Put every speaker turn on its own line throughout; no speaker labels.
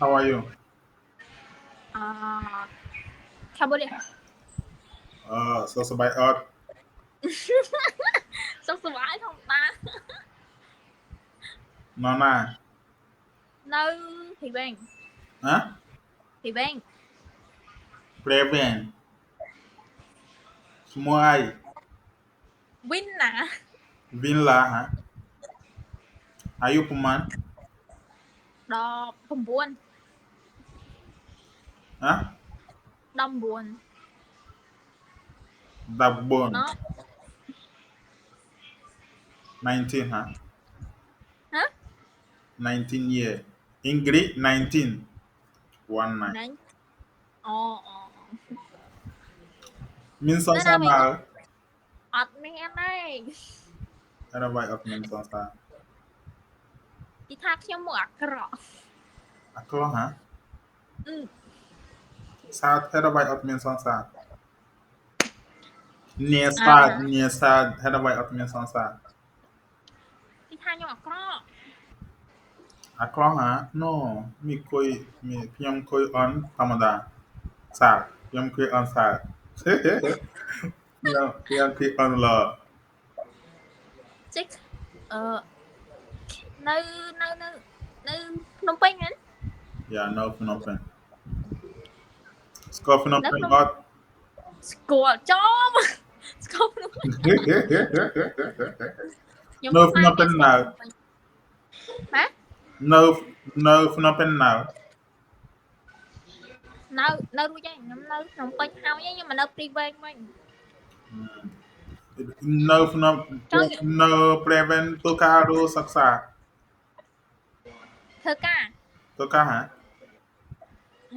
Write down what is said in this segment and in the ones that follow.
How are you?
À, Cambodia.
So so by Earth.
Sắp sửa vãi không ta?
Nona.
Nơi thì bên,
Huh?
thì bên.
Preven. Semua ai.
Win nè.
Vinla, huh? Ayu Puman.
Đò Phùng Buôn.
Huh?
Đông Buôn.
Dabon.
Nó.
19, huh?
Hả?
19 year. Ingrid 19. One nine.
Nè. Ồ.
Min son
Nên
sa
là mình
na.
ọt mình em đây.
Era by Earth min son sa.
ទីថាខ្ញុំមកអាក្រក់
Aklo, huh?
អឺ
Sad. Era by Earth min son sa. Near
អា
sad. Near sad. Era by Earth min son sa.
ទីថាខ្ញុំអាក្រក់
Aklo, huh? No. Mi Pyam koi on Tamada. Sad. Pyam koi on sad. Pyam koi on love.
ចេះអឺនៅនៅភ្នំពេញហ្នឹង
Yeah, no Phnom Penh. Score Phnom
នៅ
Penh
ភ្នំ
hot.
ស្គាល់ចំស្គាល់ភ្នំពេញខ្ញុំ
No
ខ្លាច
Phnom
អ្នក
Penh
ស្គាល់ភ្នំ
now.
ពេញហ៎
No Phnom Penh now.
នៅរួចហើយខ្ញុំនៅភ្នំពេញហើយខ្ញុំមកនៅព្រីវែងវិញ
No Phnom
ចង់
No Preven Tokaro Saksa.
ធ្វើការ
Toka ha?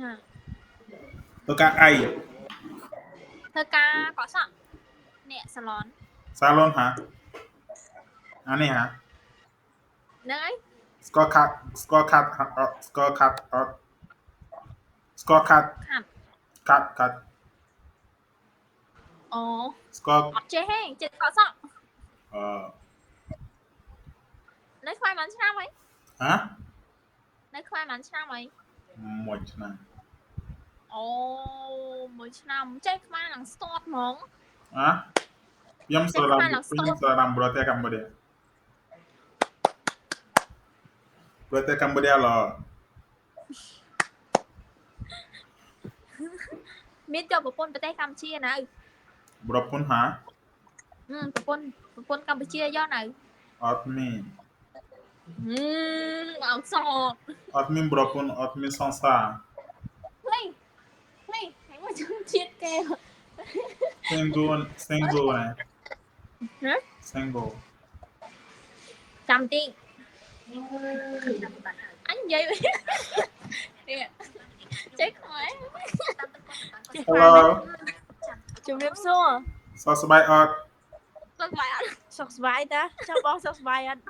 ហ่า
Toka ai?
ធ្វើការកក់សក់អ្នកសាឡន
Salon ha? Ani ha?
ហ្នឹងហើយ
Scorecard Scorecard Scorecard
ខាត់
Cut
អូ
Score
អត់ចេះទេចេះកក់សក់ នៅខ្មែរប៉ុន្មានឆ្នាំហើយ
hả?
នៅខ្មែរប៉ុន្មានឆ្នាំហើយ
Mộtឆ្នាំ
អូមួយឆ្នាំចេះខ្មែរឡើងស្ទាត់ហ្មង
hả? Yam Sraram Brote Cambodia. Brote Cambodia lo.
មានចូលប្រពន្ធប្រទេសកម្ពុជានៅ
Bropun ha?
ប្រពន្ធកម្ពុជាយកនៅ
Admin.
អត់សក់
Admin Bropun Admin Sansa.
នេះហើយមកជុំជាតិគេ
Single nè.
ហ៎
Single.
ចាំតិចអញនិយាយនេះចេះខ្មែរចេះខ្មែរ
Hello.
ជំរាបសួរ
សួស្តីអត់
សុខស្បាយអត់
សុខសប្បាយតាចាំបងសុខសប្បាយអត់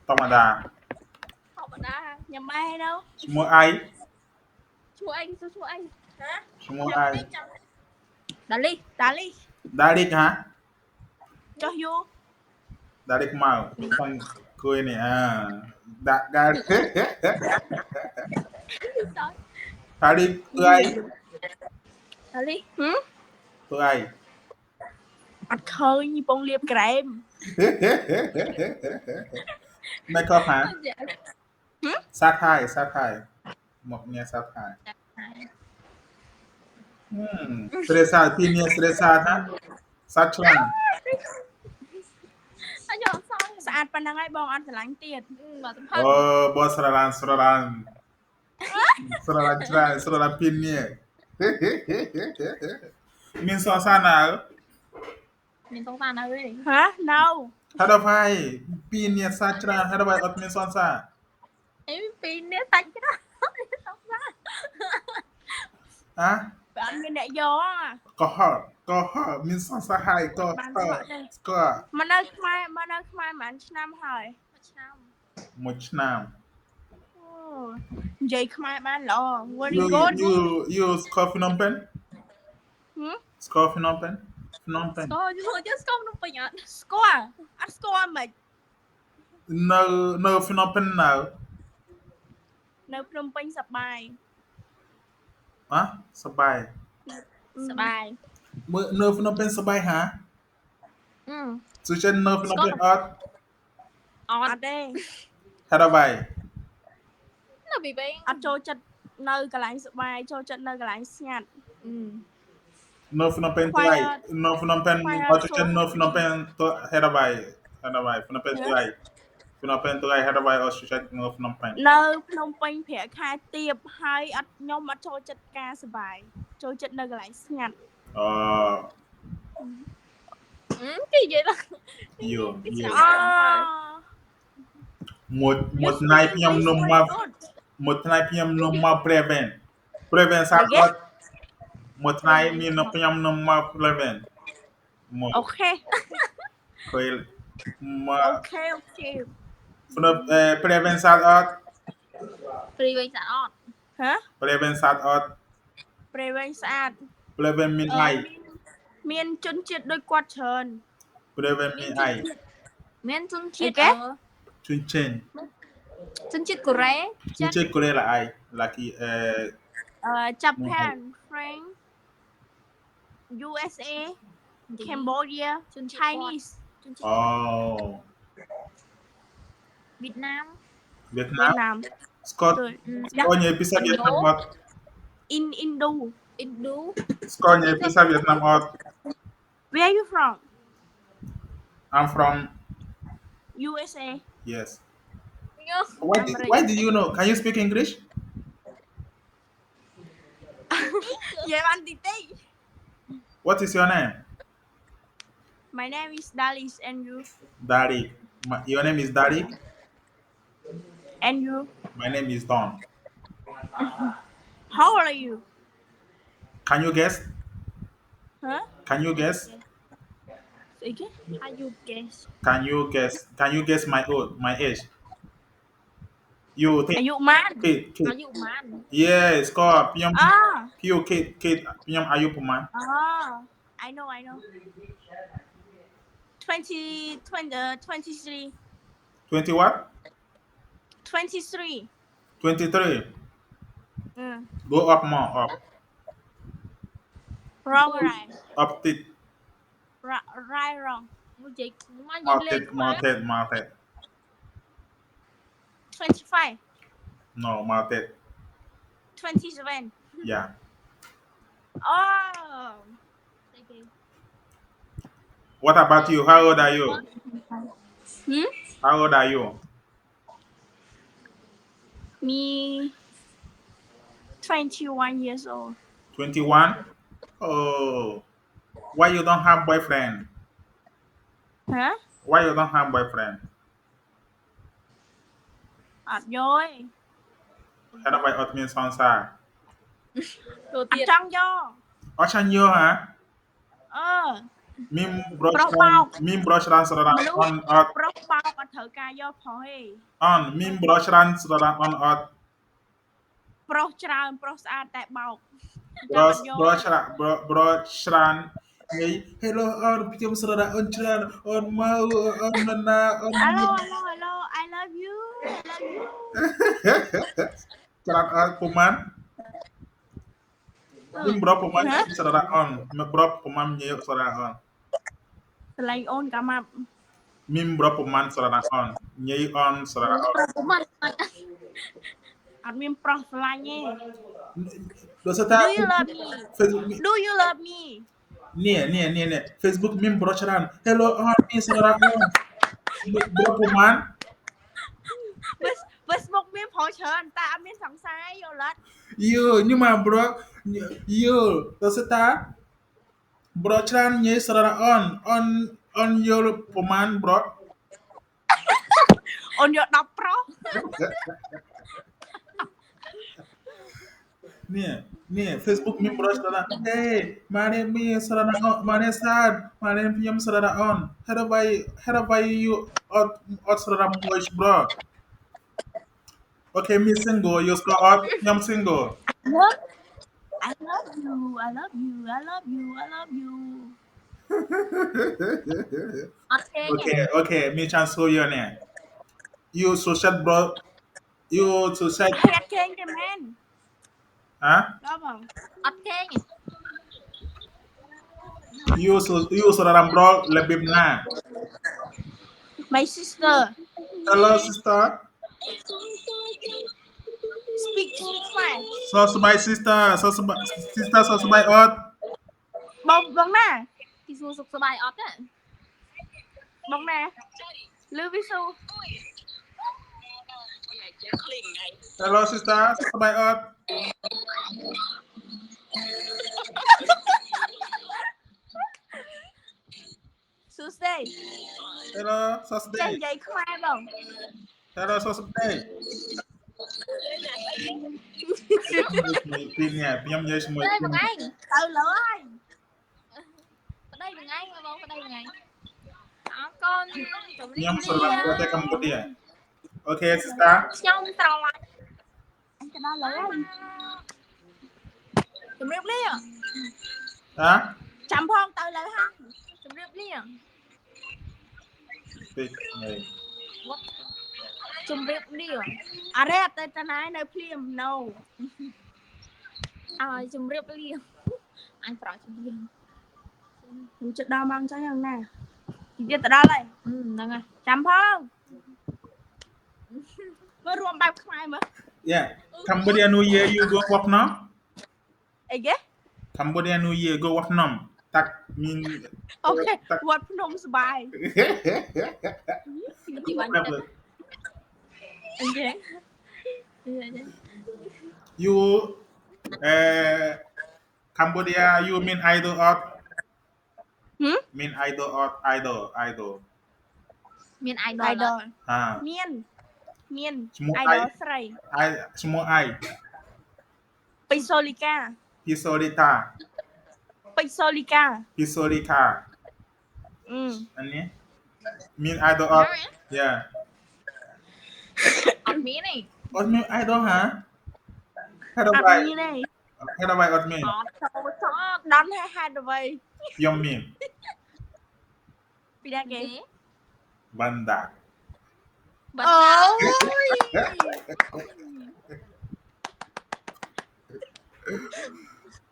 ធម្មតា
ធម្មតា
ញ៉ាំបាយនៅ
ឈ្មោះអី
ឈ្មោះអីហ៎
ឈ្មោះអី
ដាលី
តាលី
ដារីកហ៎
ចុះយូ
ដារីកមកផងគួយនេះដាក់ដារីក ដារីកធ្វើអី
ដាលី
ធ្វើអី
អត់ឃើញកំពុងលាបក្រែម
make up ហ៎សាក់ហើយមកញ៉ាសាក់ហើយស្រីសាពីនេះស្រីសាណាសាក់ឆ្លាញ់
អញយកសង
ស្អាតប៉ុណ្ណឹងហើយបងអត់ស្រឡាញ់ទៀត
មកសំផឹង
អូបងស្រឡាញ់ច្រើនពីនេះមានសរសើរណា
មានសងសាននៅទេ
ហ៎នៅ
ហើយដល់ហើយពីនេះសាក់ច្រើនហើយដល់អត់មានសរសើរ
អីពីរនេះតាច់ច្រើនសងសាន
ហ៎
បើអត់មានអ្នកយកហ៎
ក៏មានសរសើរហើយក៏
បាន
ស្គា
ស្គា
ល់
ល់ទេ
ស្គាល់
មកនៅខ្មែរប្រហែលឆ្នាំហើយ
មួយឆ្នាំ
មួយឆ្នាំ
អូនិយាយខ្មែរបានល្អ very
you
good
you score Phnom Penh
ហឹម
score Phnom Penh
ស្គាល់យកស្គាល់ក្នុងពេញអត់
ស្គាល់អត់ស្គាល់មិន
នៅ Phnom Penh នៅ
ន នៅភ្នំពេញសប្បាយ
ហ៎សប្បាយ
សប្បាយ
មើលនៅភ្នំពេញសប្បាយហ៎ សុចិននៅភ្នំពេញអត់
អ
អ
ត់
ត់ទេ
ហេតុអ្វី
នៅពីវិញ
អត់ចូលចិត្តនៅកន្លែងសប្បាយចូលចិត្តនៅកន្លែងស្ងាត់
នៅភ្នំពេញថ្លៃនៅភ្នំពេញអត់ចិននៅភ្នំពេញទៅហេតុអ្វីភ្នំពេញថ្លៃភ្នំពេញថ្លៃហេតុអ្វីអត់សុចិននៅភ្នំពេញ
នៅភ្នំពេញប្រាក់ខែទាបហើយអត់ខ្ញុំអត់ចូលចិត្តការសប្បាយចូលចិត្តនៅកន្លែងស្ងាត់
អូ
គេនិយាយឡើង
យូ
អូ
មួយថ្ងៃខ្ញុំនំមកមួយថ្ងៃខ្ញុំនំមកព្រះវិញសាប់អត់មួយថ្ងៃមានខ្ញុំនំមកព្រះវិញមក
អូខេ
ពេលមក
អូខេអូខេ
ភ្នំព្រះវិញសាប់អត់
ព្រីវិញស្អាតអត់
ហ៎
ព្រះវិញសាប់អត់
ព្រះវិញស្អាត
ព្រះវិញមានអី
មានជនជាតិដូចគាត់ច្រើន
ព្រះវិញមានអី
មានជនជាតិ
ជួយចេញ
ជនជាតិកូរ៉េ
ជួយចេញកូរ៉េlà ai là qui
Japan France USA Cambodia Chinese
ជនជាតិ
អូ
វៀតណាម
វៀត
វៀ
ណា
ត
ម
ណាម
ស្កតញ៉ៃភាសាវៀតណាមអត់
Indo
អ៊ីណ្ឌូ
ស្កតញ៉ៃភាសាវៀតណាមអត់
Where are you from
I'm from
USA
yes
ញ៉ូ
why do you know can you speak English
និយាយបានតិចតិច
what is your name
My name is Dalis and you
Dari your name is Dari
and you
my name is Don
How old are you
can you guess
Huh
can you guess
Say again
How you guess
can you guess my age you
អាយុម៉ាន
kid
អាយុប៉ុន្មាន
yes ស្កតខ្ញុំ
Ah
kid ខ្ញុំអាយុប្រហែល
I know 23
20 what
23
23 go up more up
Wrong right
up តិច
Right wrong
មកនិយាយមក
មក
និយាយលេ
តិ
ខ
ច
ខ្មៅ
មកតិចមកតិច
25
no មកតិច
27
yeah
Oh
what about you how old are you how old are you
Me 21 years old
21 oh why you don't have boyfriend
Hả
why you don't have boyfriend
អត់យក
ហេតុអ្វីអត់មានសង្សារ
ទៅ
ទេ
ទៀត
អត់ចង់យក
អត់ចាញ់យកហ៎
អឺ
មីមប្រុស
ប្រុសបោក
មីមប្រុសច្រើនស្រឡាញ់អន់អត់
ប្រុសបោកអត់ត្រូវការយកប្រុសទេ
អន់មីមប្រុសច្រើនស្រឡាញ់អន់អត់
ប្រុសច្រើនប្រុសស្អាតតែបោក
ប្រុសច្រើននិយាយ Hello អនខ្ញុំស្រឡាញ់អូនច្រើនអូនមកអូនមិនណាអូន
Hello I love you
ច្រើនអត់ប្រហែលមីមប្រុសប្រហែលស្រឡាញ់អនមីមប្រុសប្រហែលញ៉ៃស្រឡាញ់អន
ស្រឡាញ់អូនកាម៉ាប់
មីមប្រុសប្រហែលស្រឡាញ់អនញ៉ៃអនស្រឡាញ់អន
ប្រហែល
អត់មានប្រុសស្រឡាញ់ទេ
ដូចថា
Do you love me
Facebook
Do you love me
នេះ Facebook មីមប្រុសច្រើន Hello អនមានស្រឡាញ់អនប្រុសប្រហែល
Facebook មានប្រុសច្រើនតែអត់មានសង្សារយល់អត់
Yo, nhưng mà bro, yo, tôi sẽ ta bro chan nhé sara on yo poman bro.
អូនយក10ប្រុស
Nè, Facebook min bro sara. Hey, mane mi sara on, mane sad, mane piyam sara on. How about you out sara moish bro. Okay, me single, you score out, nyam single.
I love you I love you I love you I love you
អត់ទេ
Okay, me chance show you nè. You social bro you to say
ហេតុគេងទេមែន
hả
ដល់បង
អត់គេង
you seorang bro lebih na
my sister
hello sister
speak ខ្មែរ
so my sister so my ot
បងណា
ទីសួរសុខសប្បាយអត់ទេ
បងណាលឺវិសុ
hello sister so my ot
សួស្ដី
hello so
ចេះ
day
និយាយខ្មែរបង
hello so day ពីនេះខ្ញុំនិយាយជាមួយ
ប្តីមួយថ្ងៃ
ទៅលើហើយ
ប្តីមួយថ្ងៃបងប្តីមួយថ្ងៃអរកូនជម្រា
ខ្ញុំ
ប
ស្រឡាញ់ប្រ
លា
ទេសកម្ពុជា okay sister
ខ្ញុំស្រឡាញ់
អញទៅដល់លើហើយ
ជម្រាបលា
hả
ចាំផងទៅលើហើយ
ជម្រាបលា
ពីនេះ
ជម្រាបលា
អរេអត់ទៅតាណាយនៅភ្លាម no
ឲ្យជម្រាបលាអញប្រោជម្រាប
ខ្ញុំចិត្តដល់ម៉ោងចឹងយ៉ាងណានិយាយទៅដល់ហើយ
ហ្នឹងហើយ
ចាំផងមើលរួមបែបខ្មែរមើល
yeah Cambodia New Year you go what now
អីគេ
Cambodia New Year go what now តាក់មាន
អូខេវត្តភ្នំសបាយ
ទីបាន
ប្រាប់
ទៅ
លើ
អីគេ
you Cambodia you mean idol of
ហឹម
mean idol of idol
មាន
អៃ
idol
ដល មាន
ឈ្មោះ
អៃ
អី
ដលស្រី
ai ឈ្មោះអី
ពេជ្រសូលីកា
Pisolita
ពេជ្រសូលីកា
Pisolita អានេះមាន idol of yeah
អត់មានទេ
អត់មាន idol ហ៎ ហេតុ
អត់
អ្វី
មានទេ
ហេតុអ្វីអត់មាន
អត់ចូលចោត
ដល់ហេតុអ្វី
ខ្ញុំមាន
ពីណាគេ
បណ្ដា
បា
អូ
ត់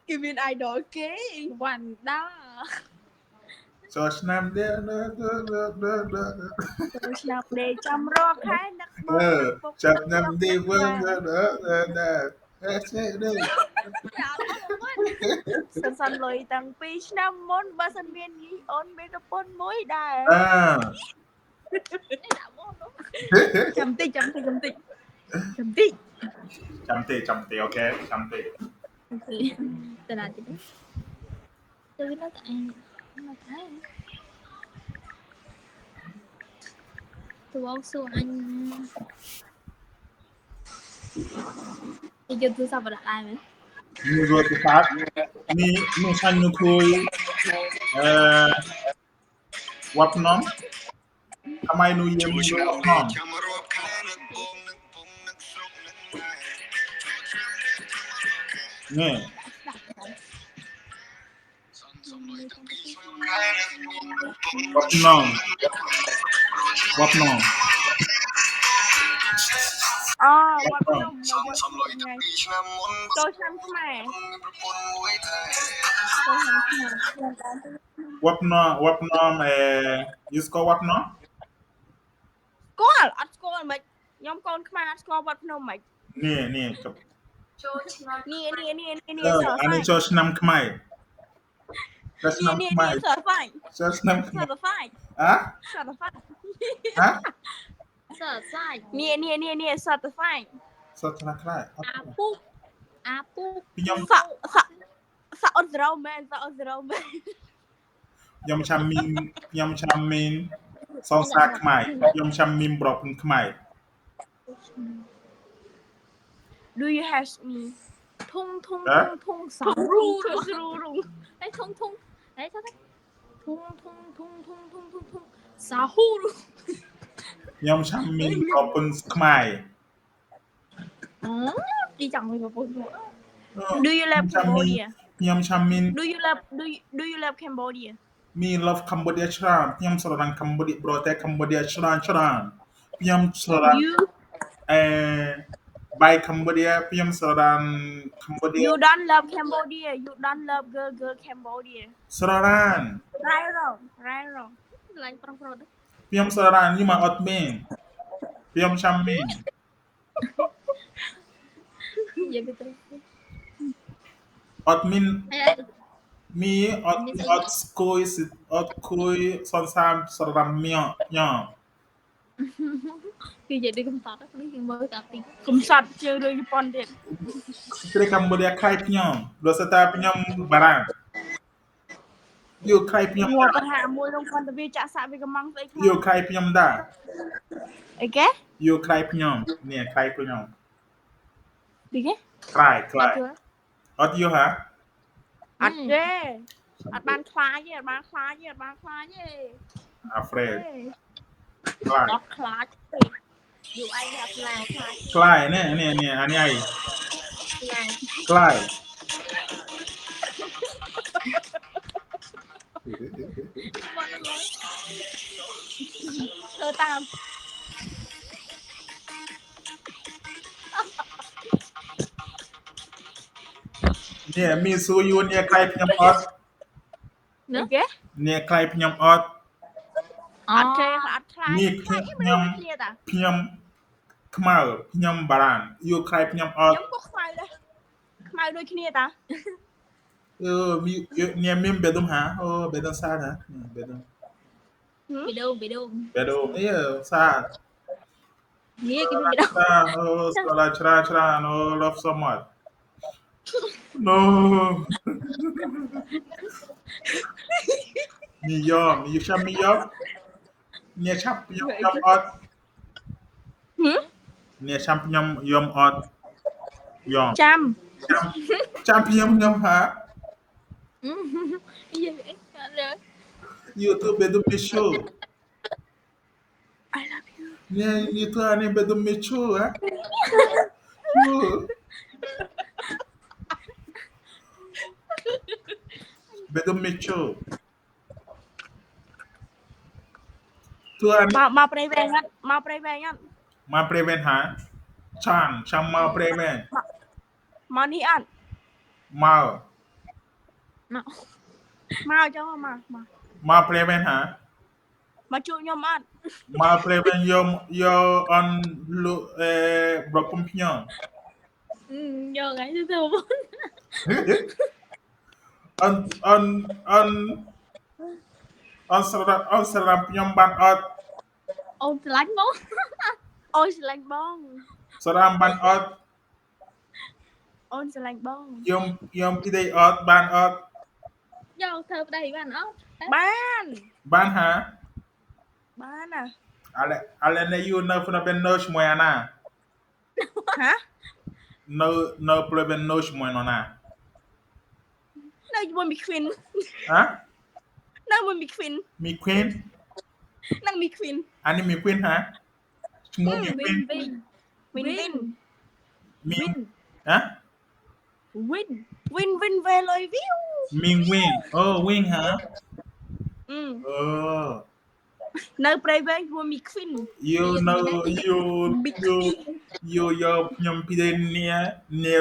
គេមានអៃដលគេ
វ៉ាន់ដា
ចូលឆ្នាំនេះ
ចូលឆ្នាំដេចាំរកខែនឹកបង
ចាប់ឆ្នាំនេះវើចេះនេះ
សិនលុយតាំងពីឆ្នាំមុនបើសិនមានយីអូនមានប្រពន្ធមួយដែរ
ដាក់មកនោះ
ចាំតិច
ចាំទេអូខេចាំទេ
ទៅណាទៀតទៅណាទៅអញមកហើយទៅអងសួរអញយកទូរស័ព្ទដាក់ដែរមែន
មានរត់ទៅបាត់មានឆាញ់នោះគួយវត្តភ្នំថ្មីនោះយាមវត្តភ្នំនេះ វត្តភ្នំ
អូវត្តភ្នំចូលឆ្នាំខ្មែរចូលឆ្នាំខ្មែរ
វត្តភ្នំyou score វត្តភ្នំ
ស្គាល់អត់ស្គាល់មិនខ្ញុំកូនខ្មែរអត់ស្គាល់វត្តភ្នំមិន
នេះចុះ
ចូលឆ្នាំ
នេះ
អានេះចូលឆ្នាំខ្មែរចូលឆ្នាំខ្មែរ
certified
ចូលឆ្នាំខ្មែរ
certified
ហ៎
certified
ហ៎
សើសាច់
នេះ certified
សតឆ្នាំខ្មែរ
អាពុក
ខ្ញុំ
សាក់អត់ស្រោមែនសាក់អត់ស្រោមែន
ខ្ញុំឆាំមីនសងសាខ្មែរខ្ញុំឆាំមីនប្រពន្ធខ្មែរ
Do you have me
ធុងសរូអីធុងអីថាធុងសាហូរ
ខ្ញុំឆាំមីនប្រពន្ធខ្មែរ
អូទីចង់មានប្រពន្ធ
Do you love Cambodia
ខ្ញុំឆាំមីន
Do you love Cambodia
មីន love Cambodia ច្រើនខ្ញុំស្រឡាញ់ Cambodia ប្រទេស Cambodia ច្រើនខ្ញុំស្រឡាញ់
You
by Cambodia ខ្ញុំស្រឡាញ់ Cambodia
You don't love Cambodia. You don't love girl Cambodia.
ស្រឡាញ់
Right wrong. Right wrong.
ឡាញ់ប្រុសៗ
ខ្ញុំស្រឡាញ់នេះមកអត់មានខ្ញុំចាំមាន
និយាយទៅ
អត់មាន
ហើយ
មីអត់ស្គួយសនសាមស្រឡាញ់មៀញ៉ា
គឺនិយាយដូចកំសត់នេះគឺមើលតាពី
កំសត់ជាងរឿងជប៉ុនទៀត
ស្ត្រីកម្ពុជាខ្លាយខ្ញុំដោយសារតែខ្ញុំបារាំងយកខ្លាយខ្ញុំ
មកទៅហាមួយក្នុងគាត់ទៅវាចាក់សាក់វាកំងស្អីខ្លះ
យកខ្លាយខ្ញុំដែរ
អីគេ
យកខ្លាយខ្ញុំនេះខ្លាយខ្ញុំ
ពីគេ
ខ្លាយអត់យកហ៎
អត់ទេអត់បានខ្លាចទេអត់បានខ្លាចទេអត់បានខ្លាចទេ
afraid ខ្លាយ
អត់ខ្លាចទេ
យូរឯងអត់ខ្លាច
ខ្លាយនេះអានេះអីខ្លាយ
ធ្វើតាម
នេះមានសួរយួននេះខ្លាយខ្ញុំអត់
អីគេ
នេះខ្លាយខ្ញុំអត់
អត់ទេអត់ខ្លាច
នេះ
ខ្លាច
ខ្ញុំ
គ្នាតា
ខ្ញុំខ្មៅខ្ញុំបារាំងយកខ្លាយខ្ញុំអត់
ខ្ញុំក៏ខ្មៅដែរខ្មៅដូចគ្នាតា
មានបេដុំហាអូបេដុំសាណាបេដុំ
វីដេអូ
បេដុំសា
នេះគេវីដេអូ
សាអូស្លាច្រា no love so much no មីយ៉មចាំមីយ៉មនេះឆាប់ខ្ញុំអត់នេះចាំខ្ញុំយំអត់យ៉ម
ចាំ
ចាំខ្ញុំហា
និយាយអីអត់លើ
YouTube បេដុំមីឈូ
I love you
នេះ YouTube នេះបេដុំមីឈូហ៎ បេដុំមីឈូទួអានេះ
មកព្រៃវែងអត់មកព្រៃវែងអត់
មកព្រៃវែងហាចាំមកព្រៃវែង
មកនេះអត់
មក
មកចុះ
មកព្រៃវែងហា
មកជួបខ្ញុំអត់
មកព្រៃវែងយកអនលុប្រគំខ្ញុំ
យកថ្ងៃទៅទៅ
អនស្រឡាញ់ខ្ញុំបានអត់
អូនឆ្លាញ់មក
អូនស្រឡាញ់បង
ស្រឡាញ់បានអត់
អូនស្រឡាញ់បង
ខ្ញុំពីដេអត់បានអត់
យកធ្វើប្តីបានអត់
បាន
ហា
បានណា
អាឡែនេះយូនៅផ្នែកនៅឈ្មោះអាណា
ហ៎
នៅផ្នែកនៅឈ្មោះណា
នៅជាមួយមីខ្វិន
ហ៎
នៅជាមួយមីខ្វិន
មី Queen
នឹងមីខ្វិន
អានេះមី Queen ហាឈ្មោះមី Queen
វិន
មីហ៎
វិនវេលុយវីវ
មី Wing អូ Wing ហាអូ
នៅព្រៃវែងជាមួយមីខ្វិន
យកខ្ញុំពីដេនេះនៅ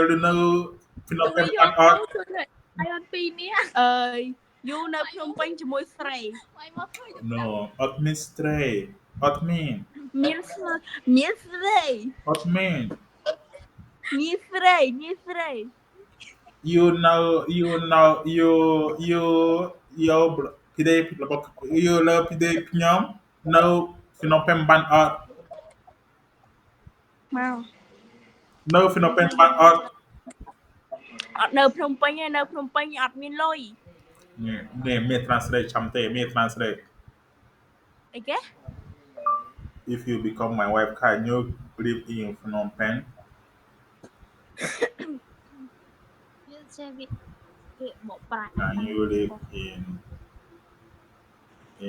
ភ្នំពេញអត់
ហើយអត់ពីរនេះ
អើយយូនៅភ្នំពេញជាមួយស្រី
ហើយមកឃើញ
No អត់មាន stray អត់មាន
មានស្រី
អត់មាន
មានស្រី
you know ពីដេរបស់ you លើពីដេខ្ញុំនៅភ្នំពេញបានអត់
មក
នៅភ្នំពេញបានអត់
អត់នៅភ្នំពេញទេនៅភ្នំពេញអត់មានលុយ
នេះមាន translate ចាំទេមាន translate
អីគេ
if you become my wife can you live in Phnom Penh
វាចេះវាបកប្រាស់
can you live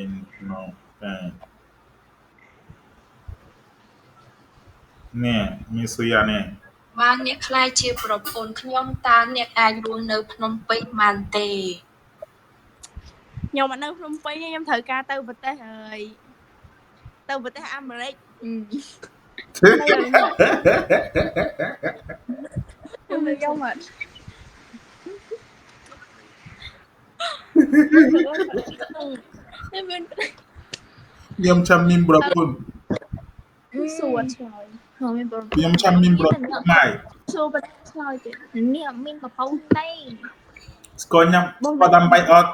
in Phnom Penh នេះមានសួរនេះ
បានអ្នកខ្លាយជាប្រពន្ធខ្ញុំតើអ្នកអាចរស់នៅភ្នំពេញបានទេ
ខ្ញុំអត់នៅភ្នំពេញទេខ្ញុំត្រូវការទៅប្រទេសហើយទៅប្រទេសអាមេរិក ខ្ញុំនៅយកមក
Em bên
ខ្ញុំចាំមីនប្រពន្ធ
សួរឆ្លើយ
không em bro
ខ្ញុំចាំមីនប្រពន្ធម៉ៃ
សួរបន្តឆ្លើយទៀត
nè mình mà phâu đây
ស្គាល់ញ៉ាំស្គាល់ដាំបាយអត់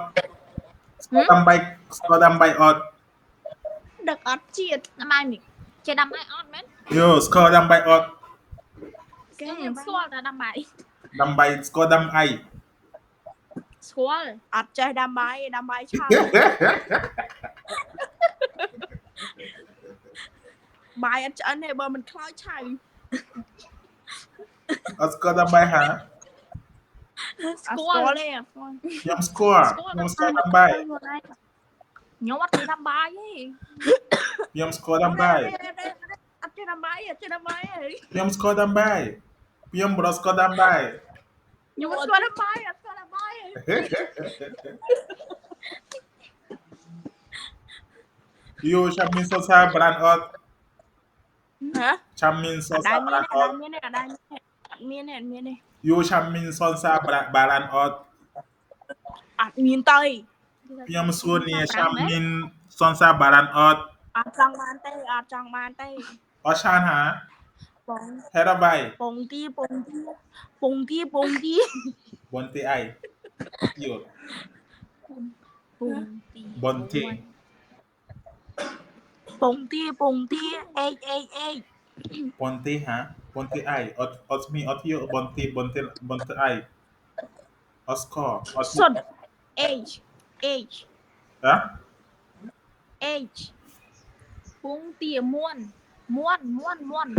ស្គាល់ដាំបាយអត់
ដឹកអត់ជាតិ
năm ai mình chơi đâm ai on mấy
យោស្គាល់ដាំបាយអត់
cái em xua là đâm bài
ដាំបាយស្គាល់ដាំអី
xua
អត់ចេះដាំបាយឆៅបាយអត់ឆ្អិនទេបើមិនខ្លោចឆៅ
អត់ស្គាល់ដាំបាយហា
អត់ស្គាល់ទេ
ខ្ញុំស្គាល់ខ្ញុំស្គាល់ដាំបាយ
nhóm bắt đi đâm bài ấy
ខ្ញុំស្គាល់ដាំបាយ
អត់ចេះដាំបាយអត់ចេះដាំបាយទេ
ខ្ញុំស្គាល់ដាំបាយខ្ញុំប្រស្គាល់ដាំបាយ
ខ្ញុំស្គាល់ដាំបាយអត់ស្គាល់ដាំបាយទេ
យោចាំមីនសរសាប្រានអត់
ហ៎
ចាំមីនសរសាប្រានអត់
មានទេអត់មានទេ
យោចាំមីនសរសាប្រានអត់
អត់មានទៅ
ខ្ញុំសួរនេះចាំមីនសរសាប្រានអត់
អត់ចង់បានទេ
អត់ឆានហា
បង
ហេរ៉ាបាយ
ពងទី
បនទីអីយោ បនទី
ពងទីអេក
បនទីហាបនទីអីអត់មីអត់យោបនទីអីអស្គាល់អត់
សុន H
ហ៎
H
Pung tìa muôn muôn
ពង
muôn
មួន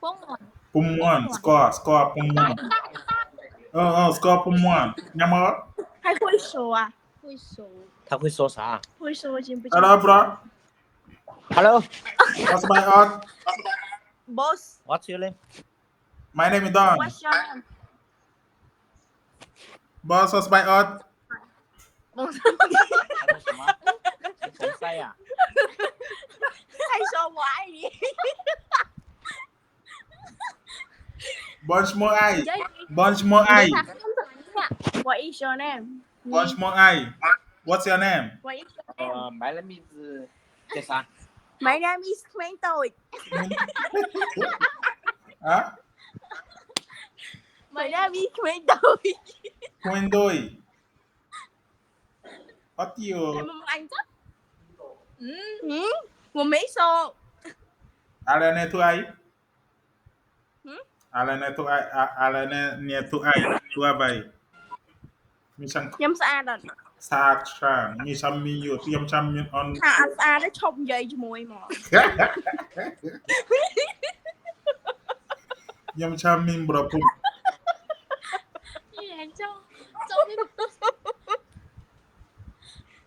Pung muôn
ពុំមួនស្គាល់ពុំមួនស្គាល់ពុំមួនញ៉ាំអត់
ហើយហួយសូ
Ui số
他会说啥
ហួយសូជាង
Hello bro
？Hello,
អត់ស្បាយអត់
boss
what's your name?
My name is Don
what's your name
Boss អត់ស្បាយអត់
Hello 什么？你从塞呀？
ហើយសូវាយ
បងឈ្មោះអី
Dây
បងឈ្មោះអី
what is your name
បងឈ្មោះអី What's your name
what is your name
my name is 介啥？
my name is ក្មេងតូច
ហ៎
my name is ក្មេងតូច
គួយដុយអត់យោ
ហើយមកអញទៅមកមេសូ
អាឡែនេះទូអីអាឡែនេះទូអីអាឡែនេះទូអីទូអ្វីមីឆាំ
ខ្ញុំស្អាតអត់
សាកឆាំមីឆាំមីយោទៀមឆាំមានអន
ថាអត់ស្អាតទេឈប់និយាយជាមួយមក
ខ្ញុំឆាំមីនប្រពន្ធ
Như vậy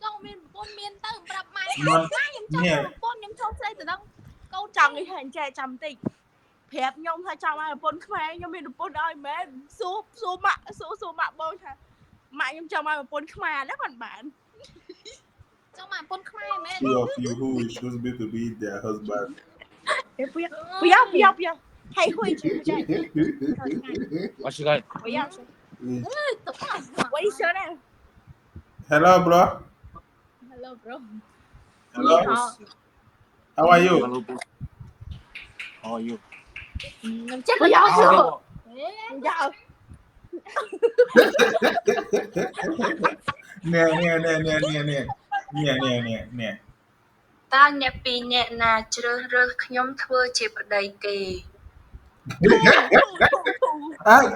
cho mình Pung miên tới Bập mày
មិន
Nhâm
នេះ
cho Pung nhâm cho xây từ đâu Câu
ចង់និយាយចេះចាំតិចប្រាប់ខ្ញុំថាចង់ឲ្យប្រពន្ធខ្មែរខ្ញុំមានប្រពន្ធឲ្យមែនសួរម៉ាក់បងថាម៉ាក់ខ្ញុំចង់ឲ្យប្រពន្ធខ្មែរណាគាត់បាន
Cho mà Pung khai mẹ
Two of you who is choose me to be their husband
不要ហើយហួយជួយចេះ
我是个
不要
Tụi con
what is your name
Hello bro
Hello bro
Hello How are you
Hello, bro. How are you?
Ngâm chết
Bây giờ
rồi
chưa?
Ê,
dạ
នេះ
តើអ្នកពីរនាក់ណាជ្រើសរើសខ្ញុំធ្វើជាប្តីគេ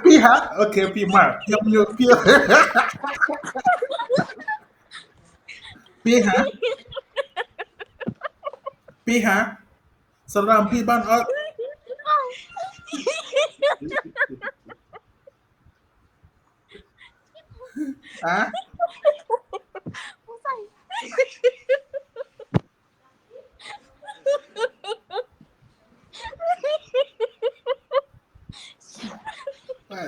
ពីហាអូខេពីមកខ្ញុំយកពីហាសម្រាប់ពីបានអត់អា
ហ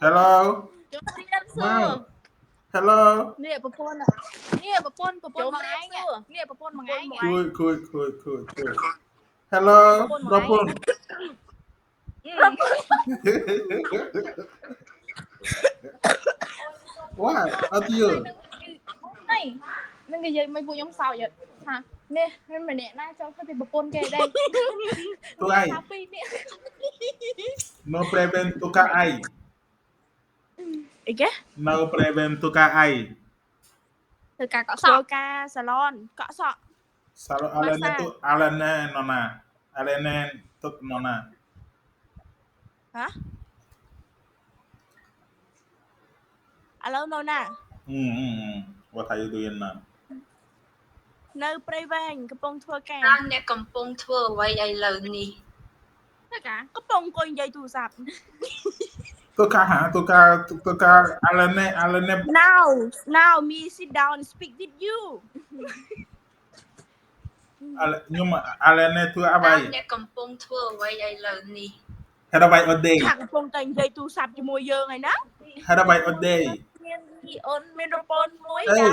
hello
ចូលរៀនសួ
wow
រ
hello
នេះប្រពន្ធនេះប្រពន្ធមកឯងនេះប្រពន្ធមកឯង
cool hello ប្រពន្ធ why អត់យល់
នេះនឹងនិយាយមិនពួកខ្ញុំសោចថានេះម្នាក់ណាចូលទៅប្រពន្ធគេដែរ
ទូឯង
ថាពីរនេះ
no prevent ទូកាឯង
អីគេ
no prevent ទូកាឯង
ធ្វើការកក់ស
ធ្វើ
ក់
ការសាឡនកក់សក់
Salo alane tu alane nona. Alane tu nona.
ហ៎ឥឡូវនៅណា
What are you doing now?
នៅព្រៃវែងកំពុងធ្វើការ
តើអ្នកកំពុងធ្វើអ្វីឥឡូវនេះ
ធ្វើការ
កំពុងអង្គុយនិយាយទូរស័ព្ទ
Tuka ha tuka alane
now me sit down and speak with you
nyum alane tu
តើ
abai.
អ្នកកំពុងធ្វើអ្វីឥឡូវនេះ
Hadabai all day.
ថាកំពុងតែនិយាយទូរស័ព្ទជាមួយយើងហើយណា
Hadabai all day.
មានពីអូន
មានប្រពន្ធមួយ
អេ
ដែរ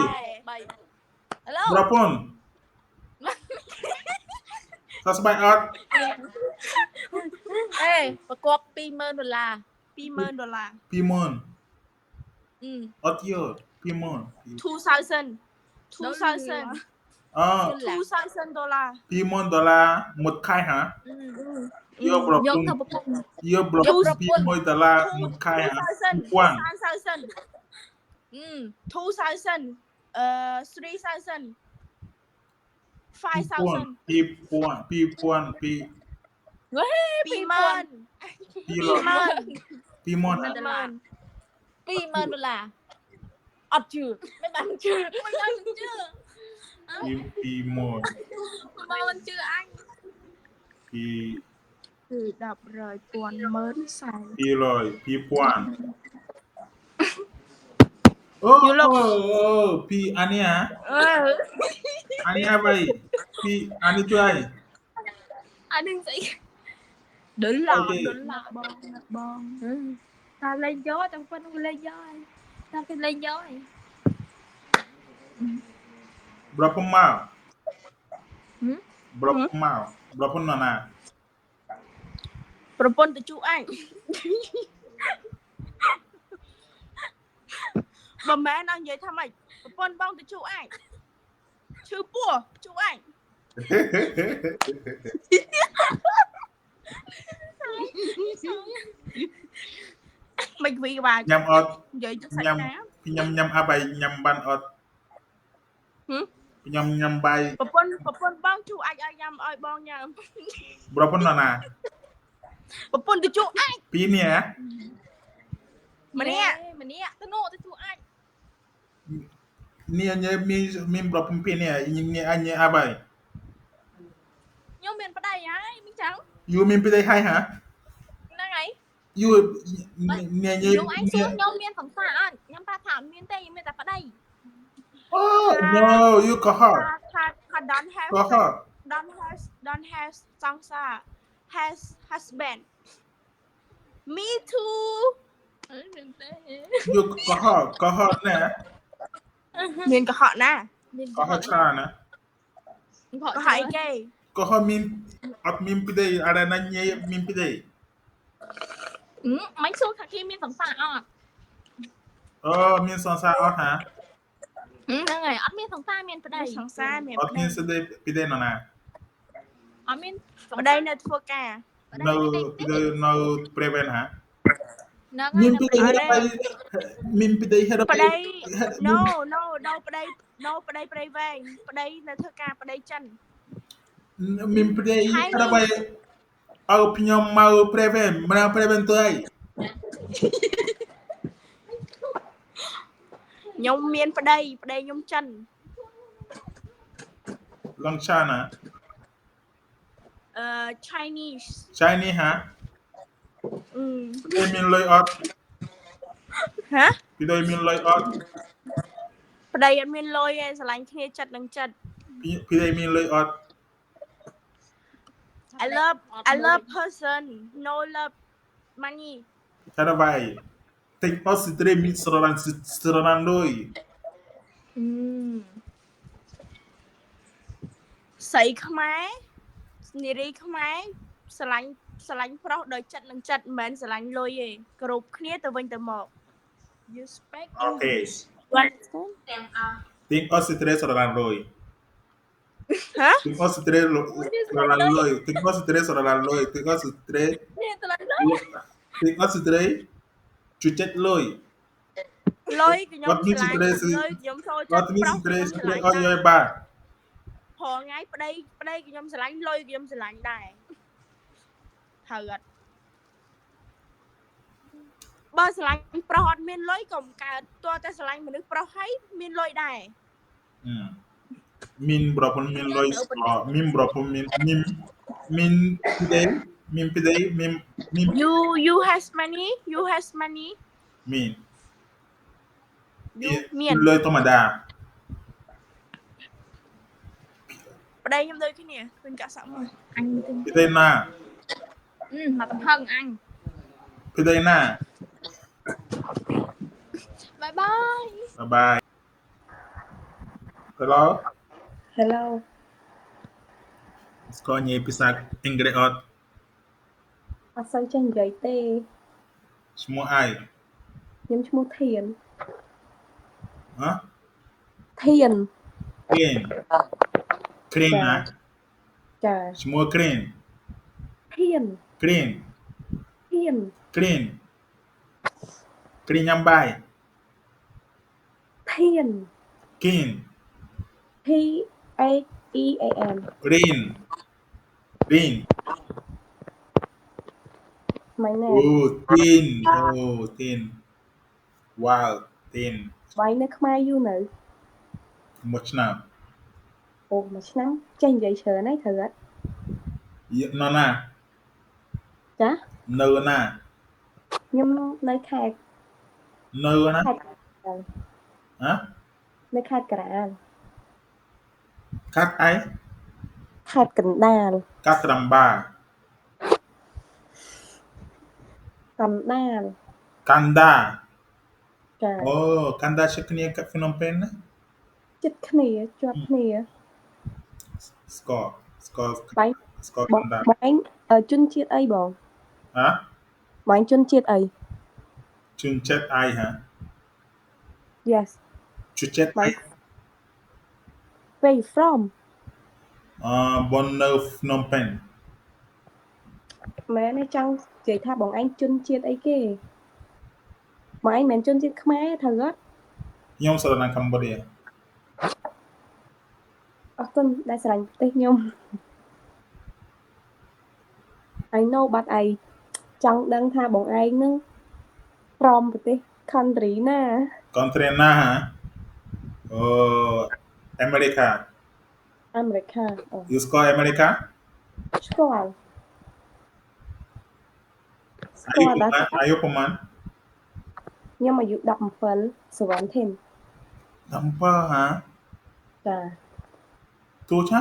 3ឥឡូវ
Berapun? Tasbai out.
អេប្រកប$20000
$20000
Pimon.
អឺ
Out yo. Pimon.
2000
Ah,
$2000
Pimon dollar một khai hả? Yo
យក
berapun?
ទៅប្រពន្ធ
Yo berapun Pimon dollar một khai hả? Puan.
2000 3000 5000
Puan. Puan.
20000
Pimon.
$20000អត់ជឿមិនបានជឿមិនបានជឿ
Pimon.
មិនបានជឿអញ
Pi
គឺ10,000,000 40
Piloi. Pi puan. Oh,
You look-
oh, Pi Ania.
អឺ
Ania apa? Pi Ani tu ai?
អានឹងស្អី
ដុល្លារ
Okay.
ដុល្លារបង
ថាលេងយកតែប៉ុណ្្នឹងលេងយកហើយថាគេលេងយកហើយ
Berapa mal?
Hmm?
Berapa mal? Berapa nana?
ប្រពន្ធទៅជួអញបើមែនអញនិយាយថាម៉េចប្រពន្ធបងទៅជួអញឈឺពោះជួអញមិនវីក្បាល
Nhâm ot.
និយាយទៅសាច់ណា
Nhâm apa? Nhâm ban ot. Nhâm bay.
ប្រពន្ធបងជួអញឲ្យញ៉ាំឲ្យបងញ៉ាំ
Berapa nana?
ប្រពន្ធទៅជួអញ
Pi ni ya?
ម្នាក់
ម្នាក់ទៅនោះទៅជួអញ
Ni hanya min berapa pi ni ya? Ini hanya apa?
ខ្ញុំមានប្តីហើយមិនចឹង
You min pi dai hai ha?
ហ្នឹងហើយ
You ni hanya
លោកអញសួរខ្ញុំមានសង្សារអត់ខ្ញុំប្រាប់ថាអត់មានទេខ្ញុំមានតែប្តី
Oh, no, you got her.
ថា don't have
Got her.
don't have សង្សារ has husband me too
អឺមានទេ
You got her nè.
មានកុហកណា
មាន
Got her cha nè.
កុហក
កុហកអីគេ
Got her min at min pi dai ada nanya min pi dai.
មិនសួរថាគេមានសង្សារអត់
Oh, min sansa out ha.
ហ្នឹងហើយអត់មានសង្សារមានប្តី
សង្សារមាន
At min sedai pi dai nana.
អត់មាន
ប្តីនៅធ្វើការ
No, pi dai no prevent ha.
ហ្នឹង
Min
ហើយ
pi dai hai min pi dai hai
ប្តី no ប្តីព្រៃវែងប្តីនៅធ្វើការប្តីចិន
Min pi dai hai bai. Au pinyom mau prevent, mana prevent tu ai.
ខ្ញុំមានប្តីខ្ញុំចិន
Long chana.
Chinese
Chinese ha.
អឺ
Pi dai min loi out.
ហ៎
Pi dai min loi out.
ប្តីអត់មានលុយទេស្រឡាញ់គ្នាចិត្តនឹងចិត្ត
Pi dai min loi out.
I love person no love money
Hai bai. Take us today means Seranan Loy.
ស្រីខ្មែរនារីខ្មែរស្រឡាញ់ប្រុសដោយចិត្តនិងចិត្តមិនមែនស្រឡាញ់លុយទេគ្រប់គ្នាទៅវិញទៅមក You speak
Okay.
English You understand
ទាំងអស់
Take us today Seranan Loy.
ហ៎
Take us today Seranan Loy. Take us today Seranan Loy. Take us today.
នេះទៅឡើយ
Take us today. Chuchet Loy.
លុយខ្ញុំ
What
ឆ្
means
លាញ់
today?
លុយខ្ញុំចូលចិត្ត
What
ប្រុ
means
សខ្ញុំ
today?
ឆ្លាញ់
Oh,
ដែរ
you're bad.
ព្រោះថ្ងៃប្តីខ្ញុំឆ្លាញ់លុយខ្ញុំឆ្លាញ់ដែរត្រូវអត់បើឆ្លាញ់ប្រុសអត់មានលុយកុំកើតតើតែឆ្លាញ់មនុស្សប្រុសហើយមានលុយដែរ
Min berapa min loy? Min berapa min today? Min today? Min
You has money
min.
មាន
Loy tomada.
ប្តីខ្ញុំដូចគ្នាឃើញកាក់សក់មក
អញទិញ
Today na.
មកតំហឹងអញ
Today na.
បាយបាយ
Bye bye. Hello.
Hello
ស្គាល់ញ៉េភាសាអង់គ្លេសអត់
អត់សូវចេះនិយាយទេ
ឈ្មោះអី
ខ្ញុំឈ្មោះធាន
ហ៎
ធាន
គ្រីនណា
ចា
ឈ្មោះគ្រីន
ធាន
គ្រីន
ធាន
គ្រីនគ្រីនញ៉ាំបាយ
ធាន
គីន
T H E A N
គ្រីនគ្រីន
My
អូ
name
ទីនអូទីនវ៉ាវទីន
វាយនៅខ្មែរយូរនៅ
មួយឆ្នាំ
អូមួយឆ្នាំចេះនិយាយច្រើនហើយត្រូវអត់
នៅណា
ចា
នៅណា
ខ្ញុំនៅខេត្ត
នៅណា
ខេត្ត
ហ៎
នៅខេត្តកណ្ដាល
កាត់អី
ខេត្តកណ្ដាល
កាត់ត្រាំបា
កណ្ដាល
កាន់ដា
ចា
អូកាន់ដាឈឹកគ្នាកាត់ភ្នំពេញណា
ចិត្តគ្នាជាប់គ្នា
ស្គាល់ស្គាល់
បាញ់
ស្គាល់
ប
កា
ង
ន់ដា
បាញ់ជនជាតិអីបង
ហ៎
បាញ់ជនជាតិអី
ជឿនចិត្តអីហ៎
Yes
ជឿចិត្តអី
Where you from
បននៅភ្នំពេញ
មែនទេចង់និយាយថាបងឯងជនជាតិអីគេបងឯងមិនមែនជនជាតិខ្មែរទេត្រូវអត់
ខ្ញុំស្រឡាញ់កម្ពុជា
អរគុណដែលស្រឡាញ់ប្រទេសខ្ញុំ I know but I ចង់ដឹងថាបងឯងនឹង from ប្រទេស country ណា
country ណាហ៎អូអាមេរិកា
អាមេរិកអូ
you ស្គាល់អាមេរិកា
ស្គាល់ស្
អាយុ
គាល់
ប្រ
ដែរ
ហែលអាយុប្រហែល
ខ្ញុំអាយុ17 17
តំបើហ៎
ចា
ទូឆា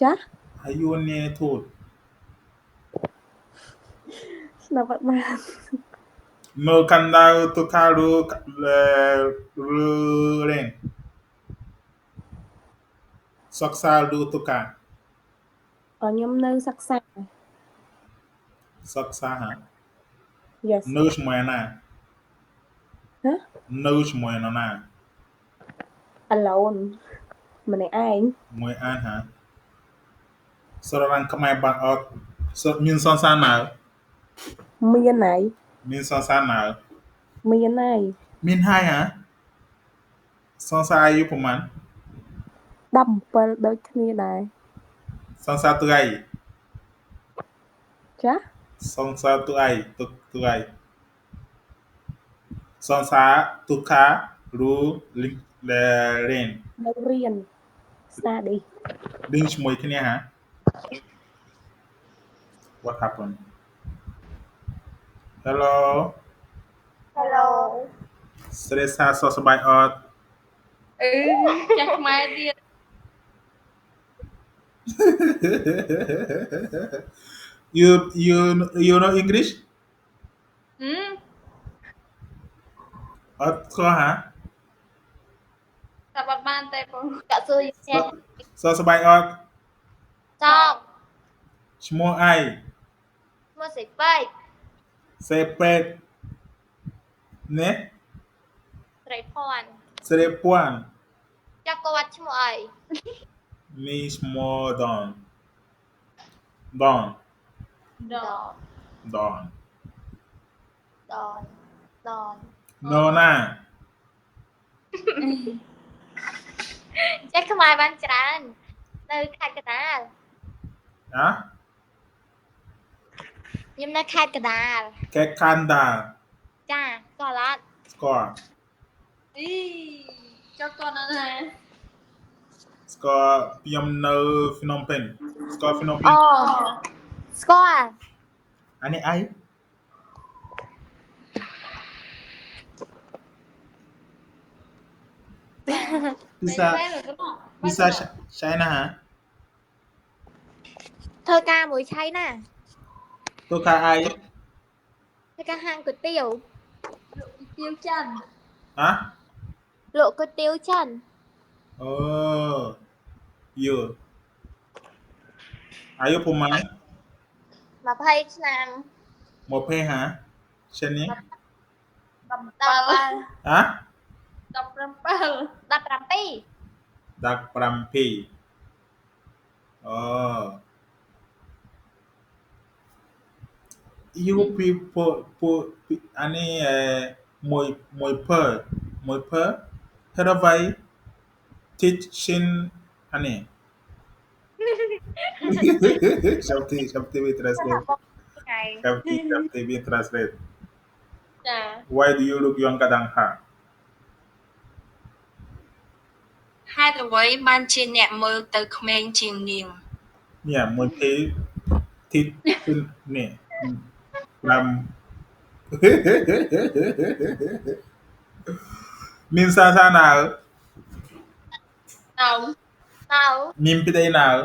ចា
អាយុនេះទូត
ស្ដាប់អត់បាន
មើលកាន់ដៅទូខាលឬរេងសិក្សាឬទូខា
ខ្ញុំនៅសិក្សា
សិក្សាហ៎
Yes
នៅជាមួយណា
ហ៎
នៅជាមួយនរណា
alone ម្នាក់ឯង
មួយអានហ៎ស្រឡាញ់ខ្មែរបាត់អត់មានសង្សារណា
មានហើយ
មានសង្សារណា
មានហើយ
មានហើយហ៎សង្សារអាយុប្រហែល
17ដូចគ្នាដែរ
សង្សារទៅអី
ចា
សង្សារទៅអីទៅអីសង្សារទុខាឬលីរេន
នៅរៀន study
ដឹងជាមួយគ្នាហ៎ What happened Hello
Hello
ស្រីសាសួស្បាយអត់
ចាស់ខ្មែរទៀត
you know English Ot ko hả?
តែបាត់បានតែបង
Cạ sư nha.
So sabay ot.
Xong.
Shmo ai.
Mua xịt vây.
Sepet. Ne.
Rảy phòn.
Serepuan.
Chắc cô bắt mua ấy.
Mi shmo don. Don.
Đòn.
Don.
Đòn. Đòn.
Nona.
Chắc không ai bán tràn. Nơi khai cái đà.
Hả?
Nhưng nơi khai cái đà.
Kekanda.
Chà, có lát.
Score.
អីចុះគាត់នៅណា
Score ខ្ញុំនៅ Phnom Penh. Score Phnom Penh.
Ồ. Score.
អានេះអី Pizza
តែទៅនោះ
Pizza China hả?
Thôi ca mùi chay nè.
Tôi ca ai?
Thôi ca hàng của tiêu.
ទៀវចាន់
Hả?
Lộ của tiêu chân.
You. Ayo pemain.
Mà phải làm.
Một phe hả? Sini.
17
Hả?
17
Đập rạp đi.
Dak Prampi. You people ani môi per Hello vai teaching ani. Shabti we translate.
Này.
Shabti we translate.
ចា
Why do you look young kadang ha?
ហេតុអ្វីបានជាអ្នកមើលទៅក្មេងជាងនាង
Nè, một thế thịt nè làm min sa sa nào
ទៅ
Tao.
min pi đây nào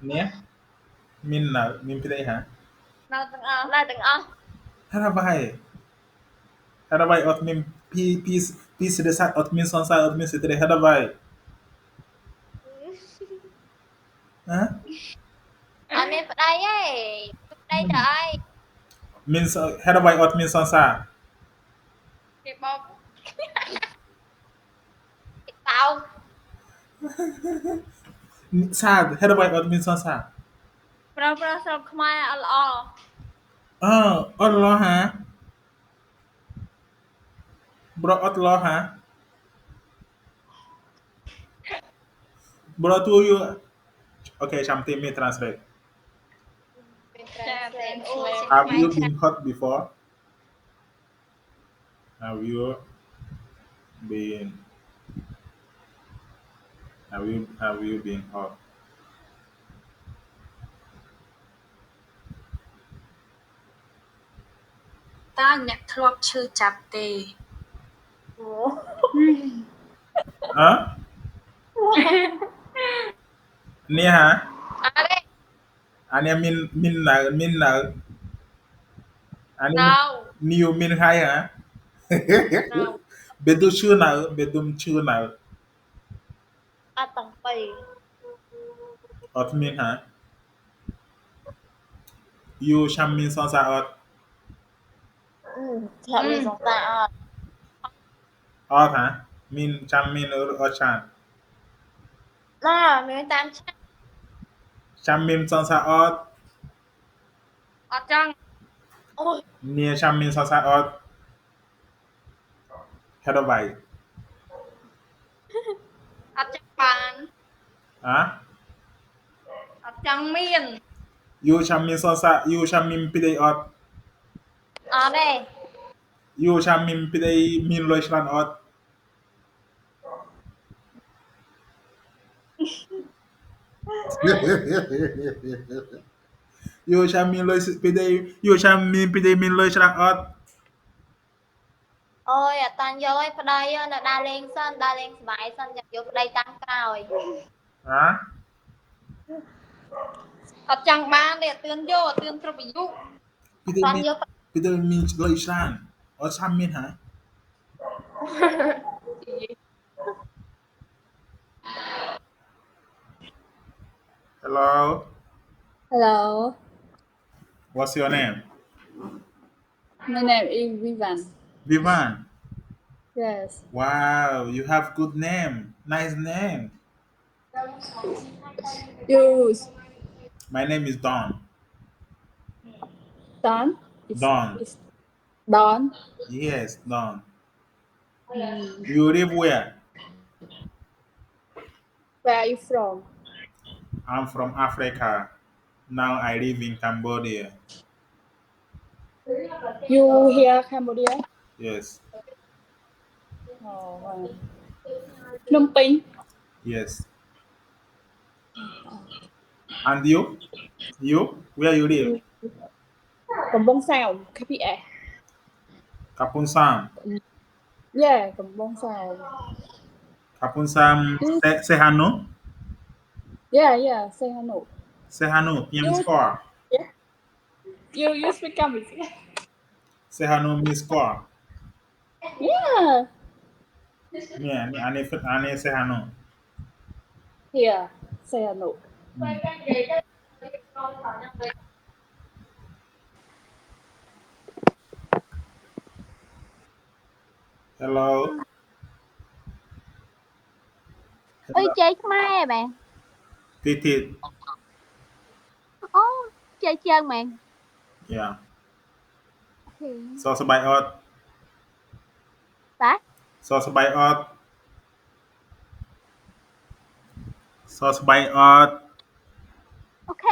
nè min nào min pi đây hả
នៅទាំងអស់
Là từng ơ.
hả bay ot min pi sede sa ot min son sa ot min sede hả bay hả
Anh em ở đây ấy. Đây trời.
min hả bay ot min son sa
គេបោក
Tao.
sa hả bay ot min son sa
ប្រើស្រុកខ្មែរអត់ល្អ
ot lo hả bro ot lo hả bro tu you okay something me translate Have you been hurt before? Have you been hurt?
តើអ្នកធ្លាប់ឈឺចាប់ទេ
Hả? Nia hả?
À đây.
Ania min nào? Ania
នៅ
new min hai hả?
នៅ
Bedum chưa nào?
À tầng bì.
Ot min hả? You chăm min son sa ot.
Chậm đi sống tạ.
Ot hả? Min chăm min ot chan.
Nè, mình tam chắc.
Chăm min son sa ot.
អត់ចង់
Ôi.
Nia chăm min son sa ot. Hello bye.
អត់ចង់បាន
Hả?
អត់ចង់មាន
You chăm min son sa, you chăm min pidei ot.
À đây.
You chăm min pidei min loi chlan ot. You chăm min pidei min loi chlan ot.
Ôi, à toàn vô ấy, phải đây nó đa lên bài sân nhập vô đây tăng cao rồi.
Hả?
អត់ចង់បានទេអត់ទឿនយកអត់ទឿនគ្រប់អាយុ
Pidei
Toàn
min
vô
pidei min loi chlan. Ot chăm min hả? Hello.
Hello,
What's your name?
my name is Vivan.
Vivan.
Yes.
Wow, you have good name. Nice name.
Yours,
My name is Don.
Don.
Don.
It's Don.
Yes, Don. You live where?
Where are you from?
I'm from Africa. Now I live in Cambodia.
You here Cambodia?
Yes.
Oh, wow. Phnom Penh.
Yes. And you? You? Where you live?
Cầm Bông Sao, KPA.
Kapun Sam.
Yeah, Cầm Bông Sao.
Kapun Sam
You,
Sehano?
yeah, say hello.
Sehano, PM
You,
score.
yeah. You speak Cambodian?
Sehano me score.
Yeah.
Yeah, ane Sehano.
Here, say hello.
Hello.
Ơi
Hello.
chơi mai bạn.
Titit.
Ồ, chơi chân bạn.
Yeah.
Thì
So sabay out.
tá.
So sabay out. So sabay out.
Ok,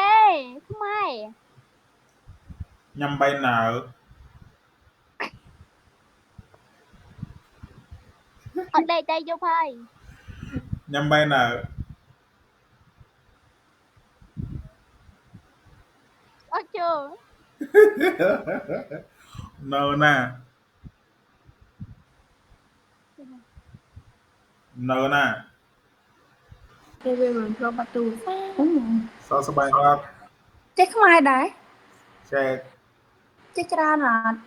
thứ mai.
Nhâm bay nào.
Ở đây đây vô thôi.
Nhâm bay nào.
Ở chưa?
No na. No na.
Đây về mình pro batu.
So sabay out.
ចេះខ្មែរដែរ
Check.
ចេះច្រើនអត់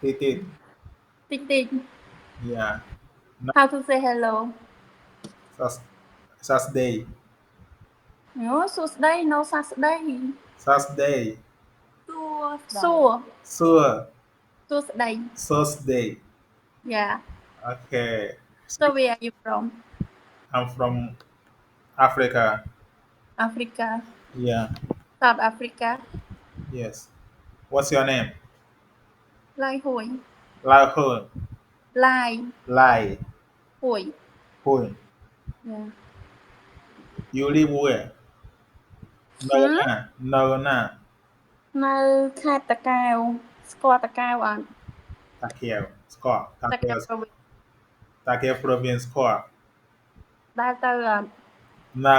Titit.
តិចតិច
Yeah.
How to say hello
Saturday.
អូសួស្ដី no សួស្ដី
Saturday.
សួរ
Sur.
សួស្ដី
Thursday.
Yeah
Okay.
So where are you from
I'm from Africa.
Africa
Yeah.
South Africa
Yes. What's your name?
ឡាយហួយ
Lao Hun.
ឡាយ
Lai.
ហួយ
Hun.
Yeah
You live where? No na. No na.
នៅខេត្តតាកែវស្គាល់តាកែវអត់
Takeo. Score.
តាកែវ
Takeo.
ប្រវិញ
Takeo province score.
ដែលទៅអត់
No.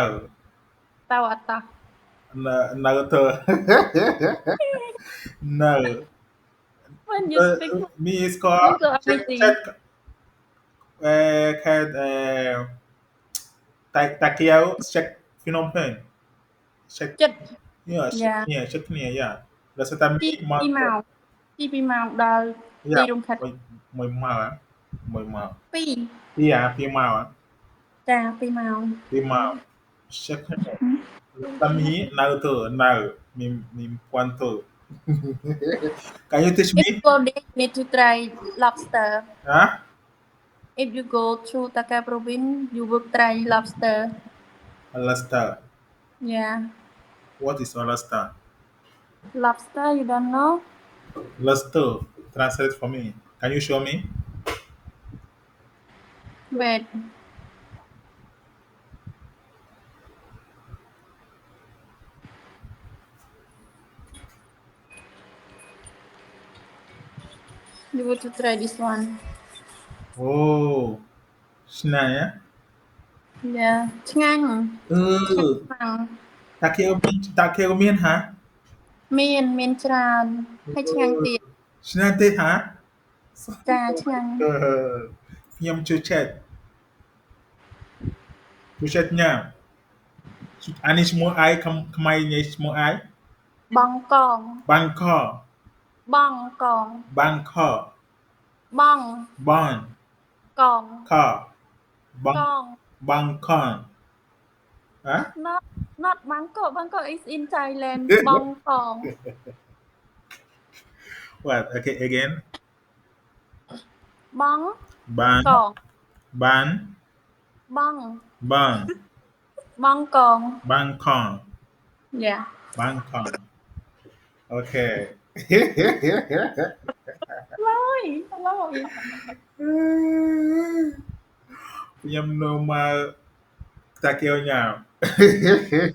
ទៅអត់តោះ
No. No. To. No.
When you speak
Me score.
Don't go
Check.
everything.
Check. Can Takeo check Phnom Penh. Check.
ចិត្ត
Yeah. Check
Yeah.
here. Check here. Yeah. That's what I
ទី
mean.
2 ម៉ោងទី2ម៉ោងដល់ទី
Yeah.
រួមខេត្ត
មួយម៉ោងមួយម៉ោង
2
ពីម៉ោង
ចា2ម៉ោង
ពីម៉ោង check តាមនេះនៅទៅនៅមានពាន់ទៅ Can you teach
If
me?
you go there you need to try lobster
Huh?
If you go through Takeo province you will try lobster
Alaska.
Yeah
What is Alaska?
Lobster you don't know
Alaska. Translate for me. Can you show me?
Wait You want to try this one
Oh. ឆ្ងាញ់ហ៎
Yeah ឆ្ងាញ់ ខ្លាំង
តាគេមានហ៎
មានច្រើនហើយឆ្ងាញ់ទៀត
ឆ្ងាញ់ទេហ៎
ចាឆ្ងាញ់
ខ្ញុំជួយឆែកញ៉ាំអានេះឈ្មោះអាយខ្មែរនិយាយឈ្មោះអាយ
បងកង
បាងខ
បងកង
បាងខ
បង
បាន
Kong.
car bang
Kong.
Bangkok huh
Not Bangkok. Bangkok is in Thailand. Bong Kong.
what okay again
Bong
ban
Kong.
ban
Bong.
bang
Bong Kong.
Bangkok
Yeah.
Bangkok okay
ឡយ
ខ្ញុំនៅមកតាកែវញ៉ាំ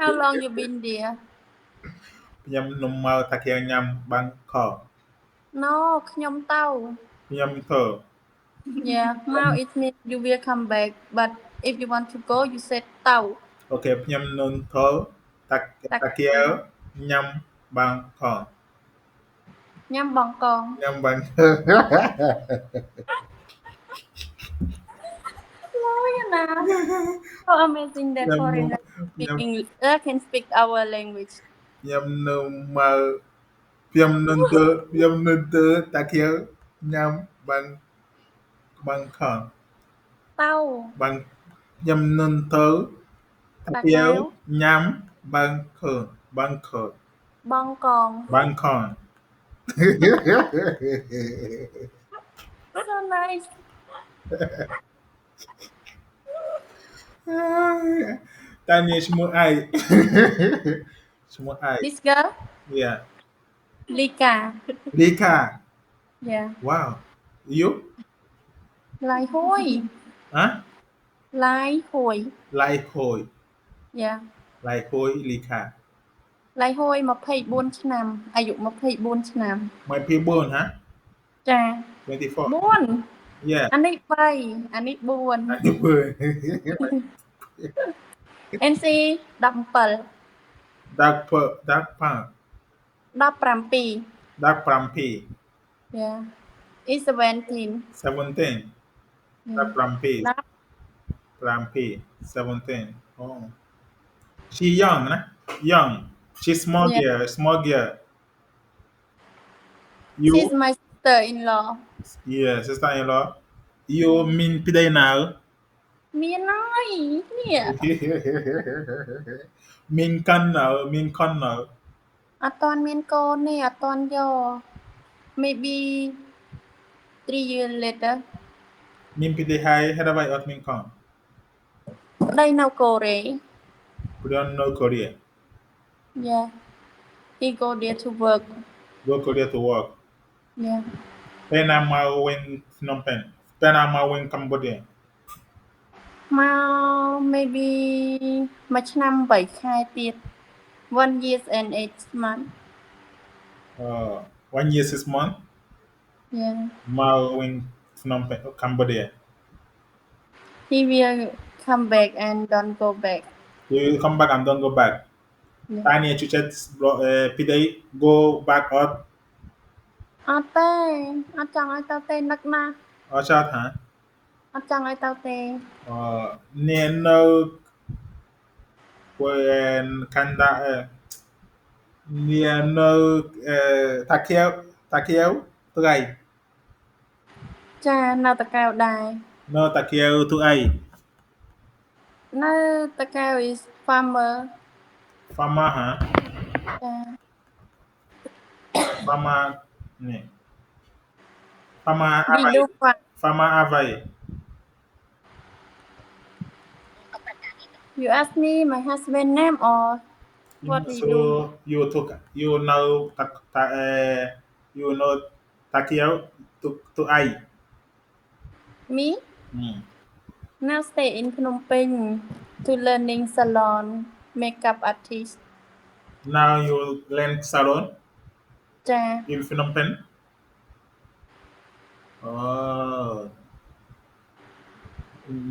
How long you been there?
ខ្ញុំនៅមកតាកែវញ៉ាំបាងកក
No, ខ្ញុំទៅ
ខ្ញុំធ្វើ
Yeah, now it means you will come back. But if you want to go, you said ទៅ
អូខេខ្ញុំនឹងធ្វើតាកែវញ៉ាំបាងកក
ញ៉ាំបងកង
ញ៉ាំបាង
ឡយណា So amazing that
ខ្ញុំ
foreigner speak English. Can speak our language.
ខ្ញុំនៅមកខ្ញុំនឹងធ្វើតាកែវញ៉ាំបាងកក
ទៅ
បាងខ្ញុំនឹងធ្វើតាកែវញ៉ាំបាងកក
បងកង
Bangkok.
So nice.
Tanya semua ai. Semua ai.
This girl,
Yeah.
Lika.
Lika.
Yeah.
Wow. You?
ឡាយហួយ
Huh?
ឡាយហួយ
Lai Khoi.
Yeah.
Lai Khoi Lika.
ឡាយហួយ24ឆ្នាំអាយុ24ឆ្នាំ
My people, huh?
ចា
24.
4
Yeah.
អានេះ3អានេះ4
Anh vừa.
NC 17
Dark Punk.
17
Dark Prampi.
Yeah. Is 17.
17.
Yeah.
Dark Prampi.
Dark.
Prampi. 17. Oh. She young, nah? Young. She's small
Yeah.
girl. Small girl. You?
She's my sister-in-law.
Yeah, sister-in-law. You mean pidai now?
មានហើយនេះ
Min con nào? Min con nào?
អត់តាន់មានកូននេះអត់តាន់យក maybe 3 years later
Min pidai hai hadabai ot min con.
ប្តីនៅកូរ៉េ
We don't know Korea.
Yeah. He go there to work.
Go Korea to work.
Yeah.
Panama win Phnom Penh. Panama win Cambodia.
មក maybe មួយឆ្នាំ8ខែទៀត 1 year and 8 months.
1 year 6 months.
Yeah.
Mau win Phnom Penh, Cambodia.
He will come back and don't go back.
You will come back and don't go back.
Yeah.
Tanya chuchet pidai go back out.
អត់ទេអត់ចង់ឲ្យទៅទេនឹកណាស់
Or chat, huh?
អត់ចង់ឲ្យទៅទេ
Neno when Kanda Neno Takeo to ai
ចានៅតកែវដែរ
No Takeo to ai
នៅតកែវ is farmer
Fama, huh?
ចា
Fama ni. Fama
we
avai.
do farm.
Fama avai.
You ask me my husband name or what we
So
do
you know you know Takeo to ai.
me
Hmm.
now stay in Phnom Penh to learning salon makeup artist
Now you learn salon
ចា
in Phnom Penh. Oh.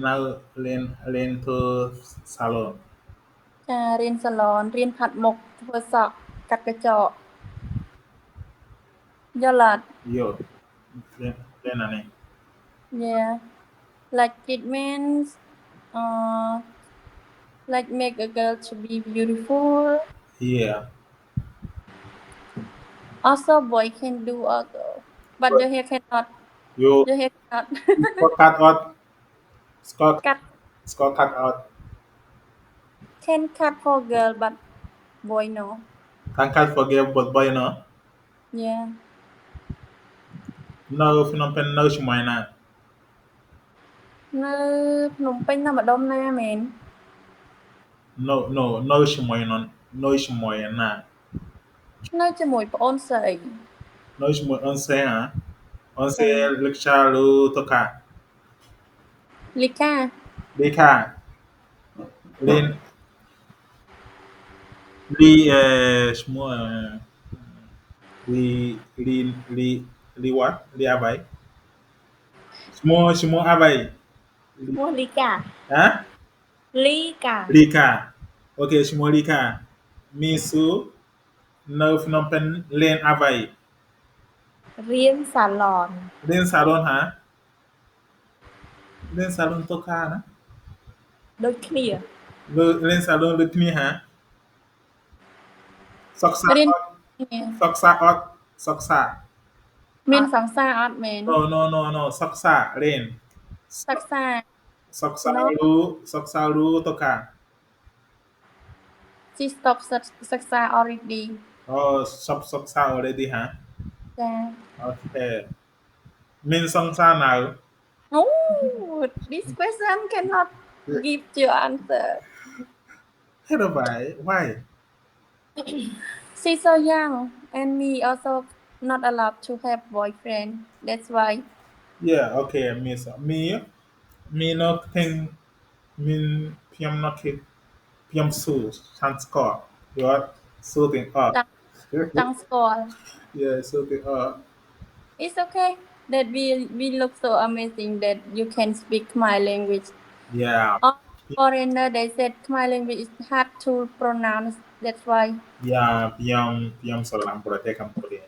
Now learn to salon.
ចារៀន salon រៀនខាត់មុខធ្វើសក់កាត់កញ្ចក់យល់អត់
Yo. Learn ane.
Yeah, like treatments, like make a girl to be beautiful.
Yeah.
Also, boy can do also, but your hair cannot.
You
Your hair cannot.
cut out Scott
កាត់
Scott cut out
can cut for girl but boy no
can cut for game but boy no
yeah
នៅភ្នំពេញនៅជាមួយណា
នៅភ្នំពេញនៅម្ដុំណាមែន
នៅជាមួយនននៅជាមួយណា
នៅជាមួយប្អូនស្រី
នៅជាមួយអូនសេហ៎អូនសេ
ចា៎
លឹកឆាលូតកា
លីកា
លីខាលីនលីឈ្មោះលីលីលីលីវ៉ាលីអាបៃឈ្មោះអាបៃ
ឈ្មោះលីកា
ហ៎
លីកា
លីខាអូខេឈ្មោះលីខាមីស៊ូនៅភ្នំពេញលេនអាបៃ
រៀនសាឡន
លេនសាឡុនហ៎លេនសាឡុនតកាណា
ដូចគ្នា
លេនសាឡុនដូចគ្នាហ៎សិក្សា
រៀន
អត់
គ្នា
សិក្សាអត់សិក្សា
មានសង្សារអត់មែន
no សិក្សាលេន
សិក្សា
សិក្សាលូតកា
she stop សិក្សា already
អូសិក្សា already ហ៎
ចា
អូខេមានសង្សារនៅ
oh this question cannot give you answer
Hello, why?
she's so young and me also not allowed to have boyfriend that's why
Yeah, okay, me not think mean PM not hit PM Su chance score. You are shooting up.
ចង់ស្គាល់
Yeah, shooting up.
it's okay that we look so amazing that you can speak my language
Yeah,
all foreigner they said my language is hard to pronounce that's why
PM ស្រឡាំប្រទេសកម្ពុជា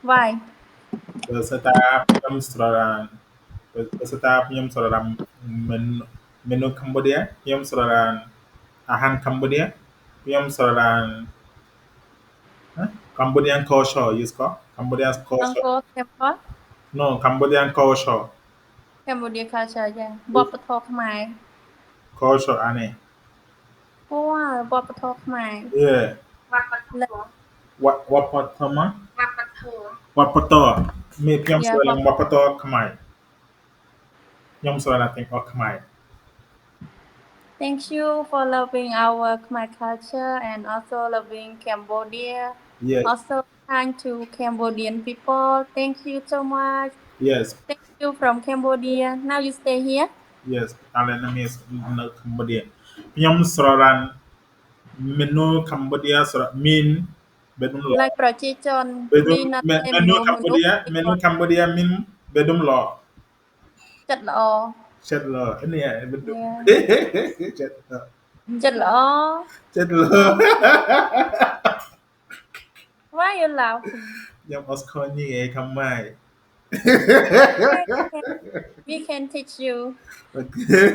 why
បើសិនតាខ្ញុំស្រឡាំបើសិនតាខ្ញុំស្រឡាំមនុស្សកម្ពុជាខ្ញុំស្រឡាំអាហារកម្ពុជាខ្ញុំស្រឡាំ Cambodian culture, you call Cambodian culture.
Angkor Temple
No, Cambodian culture.
Cambodia culture ចាវប្បធម៌ខ្មែរ
Culture អានេះ
អូវប្បធម៌ខ្មែរ
Yeah.
វប្បធម៌
វប្បធម៌
វប្បធម៌
វប្បធម៌មានខ្ញុំស្រឡាញ់វប្បធម៌ខ្មែរខ្ញុំស្រឡាញ់ទាំងអស់ខ្មែរ
Thank you for loving our Khmer culture and also loving Cambodia.
Yes.
Also kind to Cambodian people. Thank you so much.
Yes.
Thank you from Cambodia. Now you stay here.
Yes. អាឡែនមាននៅកម្ពុជាខ្ញុំស្រឡាញ់មនុស្សកម្ពុជាស្រឡាញ់មានបេដុំឡ
Like ប្រជាជន
មនុស្ស
not
មនុស្សកម្ពុជាមនុស្សកម្ពុជាមានបេដុំឡ
ចិត្តល្អ
ចិត្តឡនេះបេដុំ ចិត្តឡ
ចិត្តល្អ
ចិត្តឡ
Why you laugh?
ខ្ញុំអត់ស្គាល់ញីឯខ្មែរ
We can teach you.
Okay.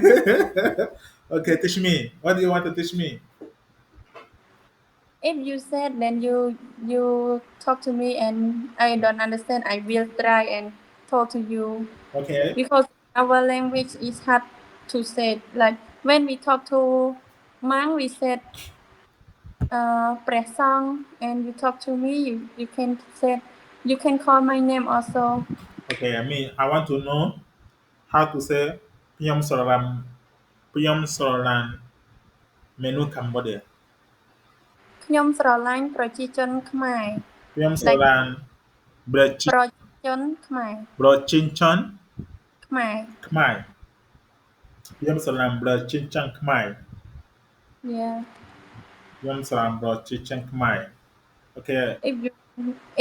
Okay, teach me. What do you want to teach me?
If you said then you talk to me and I don't understand, I will try and talk to you
Okay.
because our language is hard to say. Like when we talk to Mang, we said press song, and you talk to me, you can say you can call my name also.
Okay, I want to know how to say Piyam Soralan menu Cambodia.
ខ្ញុំស្រឡាញ់ប្រជាជនខ្មែរ
Piyam Soralan Brachin
ប្រជាជនខ្មែរ
Brachinchon
ខ្មែរ
Khmer. Piyam Soralan Brachinchan Khmer.
Yeah.
Piyam Soralan Brachinchan Khmer. Okay.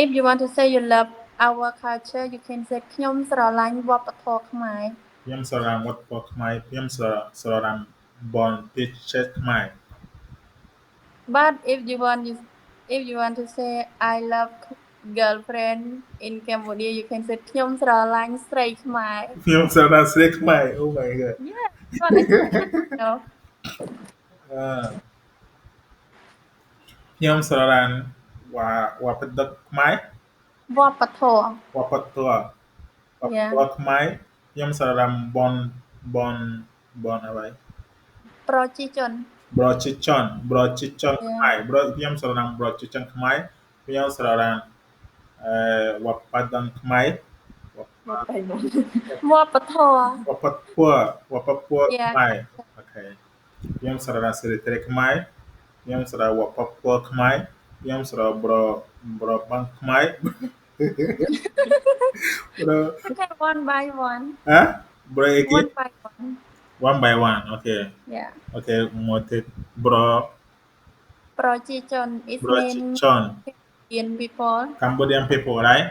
If you want to say you love our culture, you can say ខ្ញុំស្រឡាញ់វប្បធម៌ខ្មែរ
Piyam Soralan what for Khmer? Piyam Soralan Bon Pichet Khmer.
But if you want to say I love girlfriend in Cambodia, you can say ខ្ញុំស្រឡាញ់ស្រីខ្មែរ
Piyam Soralan Snake Khmer. Oh my god.
Yeah. What I know.
ខ្ញុំស្រឡាញ់វប្បធម៌ខ្មែរ
វប្បធម៌
វប្បធម៌
Yeah.
ខ្មែរខ្ញុំស្រឡាញ់បន Bon apa?
ប្រជាជន
Brochichon
យ៉ា
ខ្មែរខ្ញុំស្រឡាញ់ Brochichon ខ្មែរខ្ញុំស្រឡាញ់វប្បធម៌ខ្មែរ
មកបៃមក
វប្បធម៌
វប្បធម៌
យ៉ា
ខ្មែរអូខេខ្ញុំស្រឡាញ់សិរីត្រីខ្មែរខ្ញុំស្រឡាញ់វប្បធម៌ខ្មែរខ្ញុំស្រឡាញ់ប្របាំងខ្មែរ ប្រ
អូខេ one by one
ហ៎ break
one by one
one by one អូខេ
yeah
អូខេមកទៀត
ប្រជាជន is mean
Brochichon
Indian people
Cambodian people right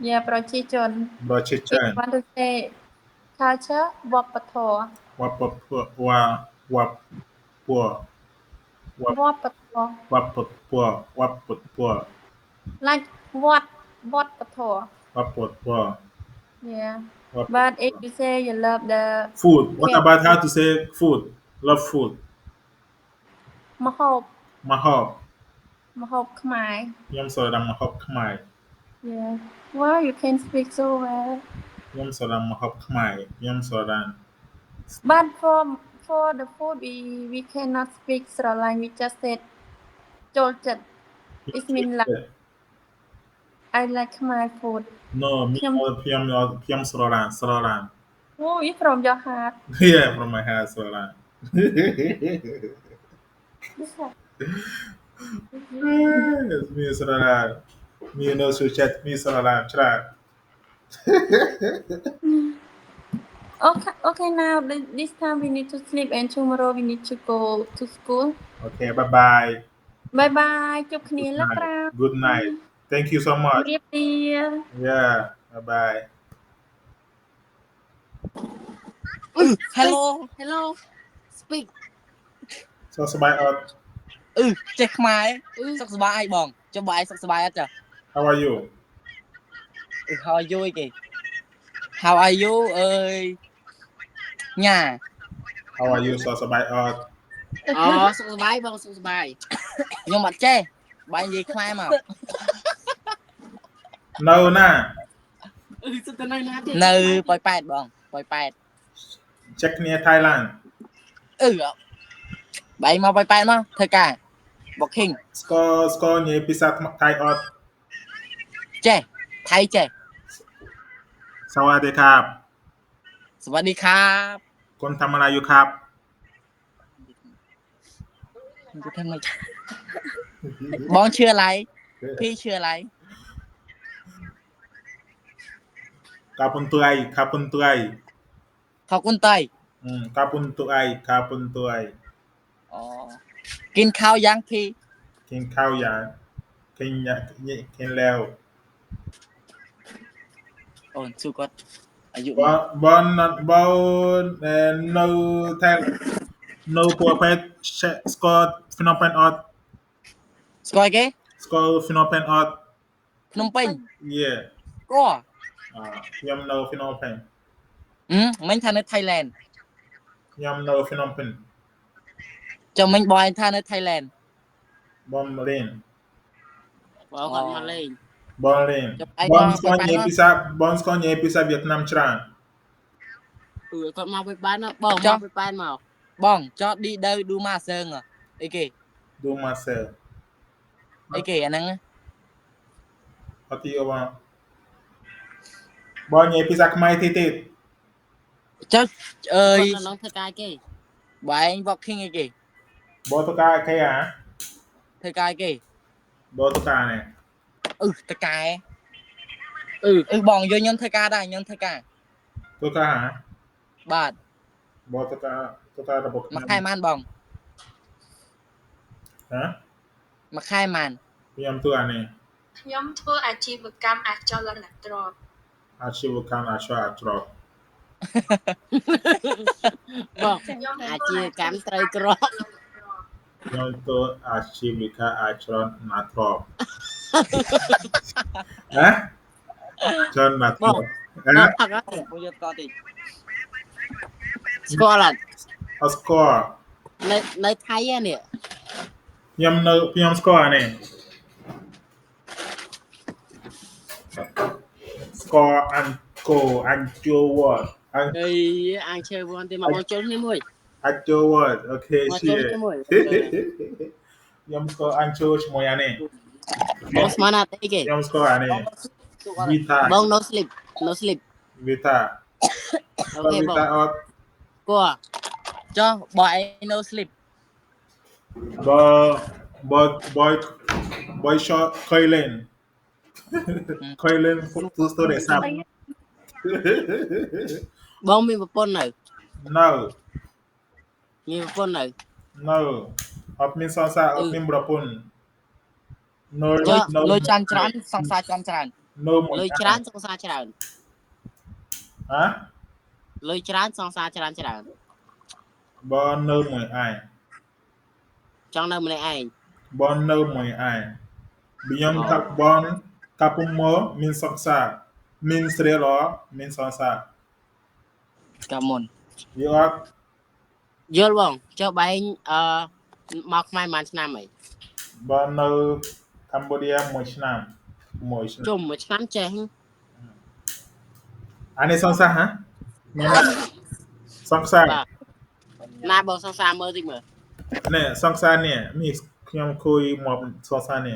yeah ប្រជាជន if
Brochichon
you want to say culture វប្បធម៌
វប្បធម៌វប្បធម៌
វប្បធម៌
វប្បធម៌
like វត្តធម៌
វប្បធម៌
yeah
វប្ប
but if you say you love the
Food. What
Cat.
about how to say food? Love food.
ម្ហូប
Mahop.
ម្ហូបខ្មែរ
ខ្ញុំស្រឡាញ់ម្ហូបខ្មែរ
yeah wow you can speak so well
ខ្ញុំស្រឡាញ់ម្ហូបខ្មែរខ្ញុំស្រឡាញ់
but for the food we cannot speak ស្រឡាញ់ we just said ចូលចិត្ត it mean like I like Khmer food
No ខ្ញុំស្រឡាញ់
oh you from your heart
Yeah from my heart ស្រឡាញ់ មានស្រឡាញ់មាននៅសុចិត្តមានស្រឡាញ់ច្រើន
okay now this time we need to sleep and tomorrow we need to go to school
Okay bye bye
bye bye ជួបគ្នាលើក្រោយ
Good night Thank you so
ជ
much
ម្រាបលា
Yeah bye bye
Hello speak
សួស្តីអត់
ចេះខ្មែរសុខសប្បាយបងចុះបងឯងសុខសប្បាយអត់ចា
How are you
How are you អីគេ How are you អើយញ៉ា
How are you សួស្តីអត់
អូសុខសប្បាយបងសុខសប្បាយខ្ញុំអត់ចេះបាយនិយាយខ្មែរមក
នៅណា
សុខទៅណាទៀតនៅប៉ោយប៉ែតបងប៉ោយប៉ែត
ចេះគ្នា Thailand
បាយមកប៉ោយប៉ែតមកធ្វើការ Booking
ស្គាល់និយាយភាសាថៃអត់
ចេះថៃចេះ
สวัสดีครับ
สวัสดีครับ
คนทำอะไรอยู่ครับ
ทำไมបងชื่ออะไรพี่ชื่ออะไร
กาปุนตุไอ
ขอบคุณเต้ย
กาปุนตุไอ
อ๋อกินข้าวยังพี่
กินข้าวยังกินแล้ว
โอ้สุกดอายุ
บอนno แทน no ปัวเพชสกอร์ฟินอลเพนออด
สกอยเก้
สกอร์ฟินอลเพนออด
พนมเពេញ
yeah
ก็
ខ្ញុំនៅ ฟินอลเพน
មិញថានៅ Thailand
ខ្ញុំនៅ ฟินอลเพน
ចុះមិញបងឯងថានៅ Thailand
បងលេង
បងគាត់មកលេង
បងលេងបងស្គាល់និយាយភាសាវៀតណាមច្រើន
គាត់មកពីបានបងមកពីបានមកបងចោះឌីទៅឌូម៉ាសើងអីគេ
ดูมาเซล
អីគេអាហ្នឹង
អត់ទីអូបងនិយាយភាសាខ្មែរតិច
ចុះអើយក្នុងធ្វើការគេបងឯង Booking អីគេ
បតកាគេហ៎
ធ្វើការគេ
បតកានេះ
តកែបងយកខ្ញុំធ្វើការដែរខ្ញុំធ្វើការ
បតកាហ៎
បាទ
បតការបស់
មួយខែម៉ានបង
ហ៎
មួយខែម៉ាន
ខ្ញុំធ្វើអានេះ
ខ្ញុំធ្វើអាជីវកម្មអចលនទ្រព្យ
អាជីវកម្មអាច្រក
បងអាជីវកម្មត្រូវក្រប
ខ្ញុំធ្វើអាជីវកម្មអាច្រកណាទ្របហ៎ច្រើនណាទ្របហ៎
ផឹកអត់មកយកតតិចស្គាល់អត់
អស្គាល់
នៅថៃនេះ
ខ្ញុំស្គាល់អានេះស្គាល់អង្គរអញ្ជូវត្ត Anh
anh chơi buồn thì mà bọn trốn đi mùi
anh chơi word. Okay,
bọn
chị.
trốn đi mùi
Yam score anh chơi semua ya nih.
bóng mana tê kì
Yam score ane. Vita.
bóng no sleep
Vita.
ok
Vita
bóng
out.
của cho boy no sleep
Boy boy boy shot Koilen. Koilen tu story sap.
bóng mình một con này
No.
mình một con này
No. Admin sansa admin berapun. No no
lôi chan chán song sa chan chán
no more.
lôi chán song sa chán
Hả?
lôi chán song sa chán chán
Bon no more ai.
trong nơi mình anh
Bon no more ai. Biyong kap bon kapumo min saksa. Min srelo min sansa.
cảm ơn
You are
vô bóng cho bay mọc mai màn năm ấy
bon no Cambodia moishnam. Moishnam.
chung một năm chơi
Ane sansa hả? Sansa.
và na bóng song sa mơ thì mở
Nè sansa nè. Miខ្ញុំคุยមកsansa nè.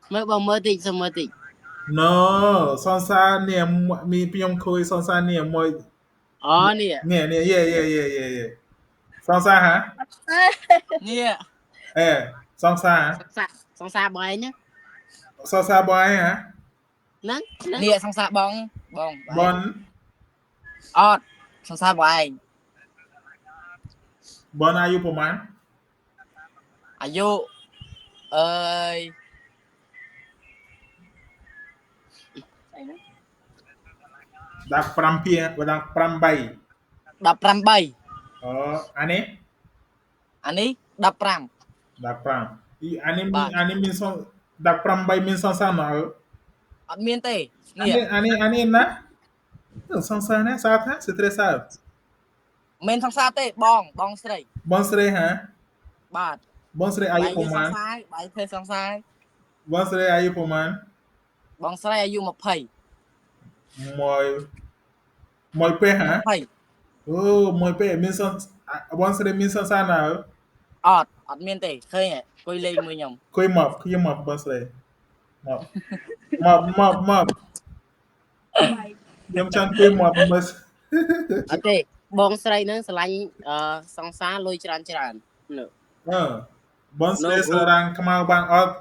mới bóng mơ tịnh xong mơ tịnh
No, sansa nè miខ្ញុំคุย sansa nè មួយ
nè
nè yeah. Sansa hả?
nè
Sansa hả?
song sa bóng ấy nhá
Sansa boy hả?
nắng
nè song sa bong
Bon
អត់សង្សារបងឯង
bon អាយុប្រហែល
អាយុអើយ
15 ពី15 3
18
អូអានេះ
អានេះ15
15អានេះមាន15 3មាន sansa មក
អត់មានទេ
អា
នេះ
នេះណា sansa ណាសាថា stress សា
មិនសង្សារទេបងស្រី
bon ស្រីហ៎
បាទ
bon ស្រីអាយុប្រហែល
បាយធ្វើសង្សារ
bon ស្រីអាយុប្រហែល
បងស្រីអាយុ20
មួយពេលហ៎
20
អូមួយពេលមាន bon ស្រីមាន sansa ណា
អត់មានទេឃើញហ៎គួយលេងមួយខ្ញុំ
คุยหมอบ bon ស្រីหมอบខ្ញុំចង់คุยหมอบមើល
អត់ទេបងស្រីនឹងឆ្លាញ់សង្សារលុយច្រើននោះ
bon ស្រីសារ៉ាងខ្មៅបានអត់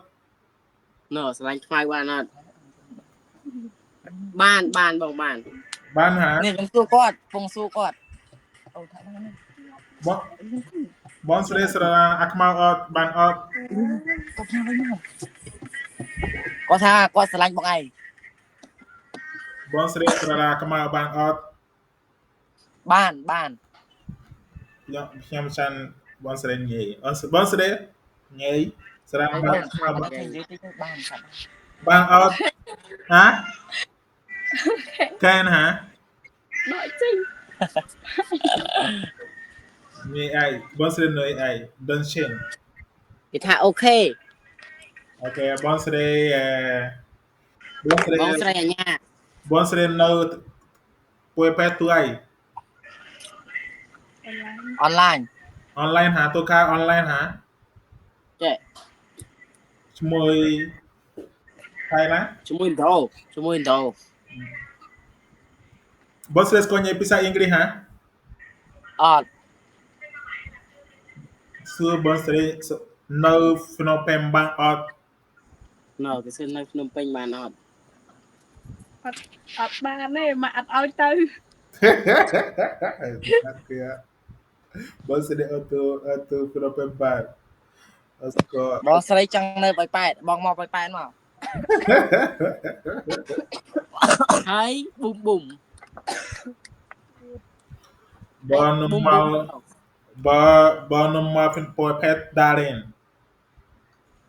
នោះឆ្លាញ់ខ្មៅបានអត់បានបងបាន
បានហ៎
នេះខ្ញុំសួរគាត់ពងសួរគាត់អូថាបាន
bon ស្រីសារ៉ាងអាខ្មៅអត់បានអត់
គាត់ថាគាត់ស្រឡាញ់បងឯង
bon ស្រីសារ៉ាងខ្មៅបានអត់
បាន
ខ្ញុំចាន់ bon ស្រីងាយ bon ស្រីងាយសារ៉ាងបានខ្មៅបាន
និយាយតិចទៅបានសាប់
បានអត់ហ៎កែនហ៎
ដកចេញ
ងាយអី bon ស្រីនៅអី don't change
គេថាអូខេ
អូខេ bon ស្រី bon ស្រី
បងស្រីអញ្ញា
bon ស្រីនៅពួយប៉ែទួយ
អនឡាញ
online ហ่าตัวค้า online ហ่า
ចេះ
ឈ្មោះថៃណា
ជាមួយដូ
បងស្រីស្គាល់ញ៉ៃភាសាអង់គ្លេសហ่า
អត់
សួរបងស្រីនៅភ្នំពេញបានអត់
នោះគេសិននៅភ្នំពេញបានអត់
អត់បានទេម៉ាក់អត់ឲ្យទៅ
បងស្រីអត់ទៅភ្នំពេញបានអត់ស្គាល់
បងស្រីចង់នៅបៃប៉ែតបងមកបៃប៉ែតមក
ហើយប៊ុំ
បងនមកពីពួយប៉ែដារិន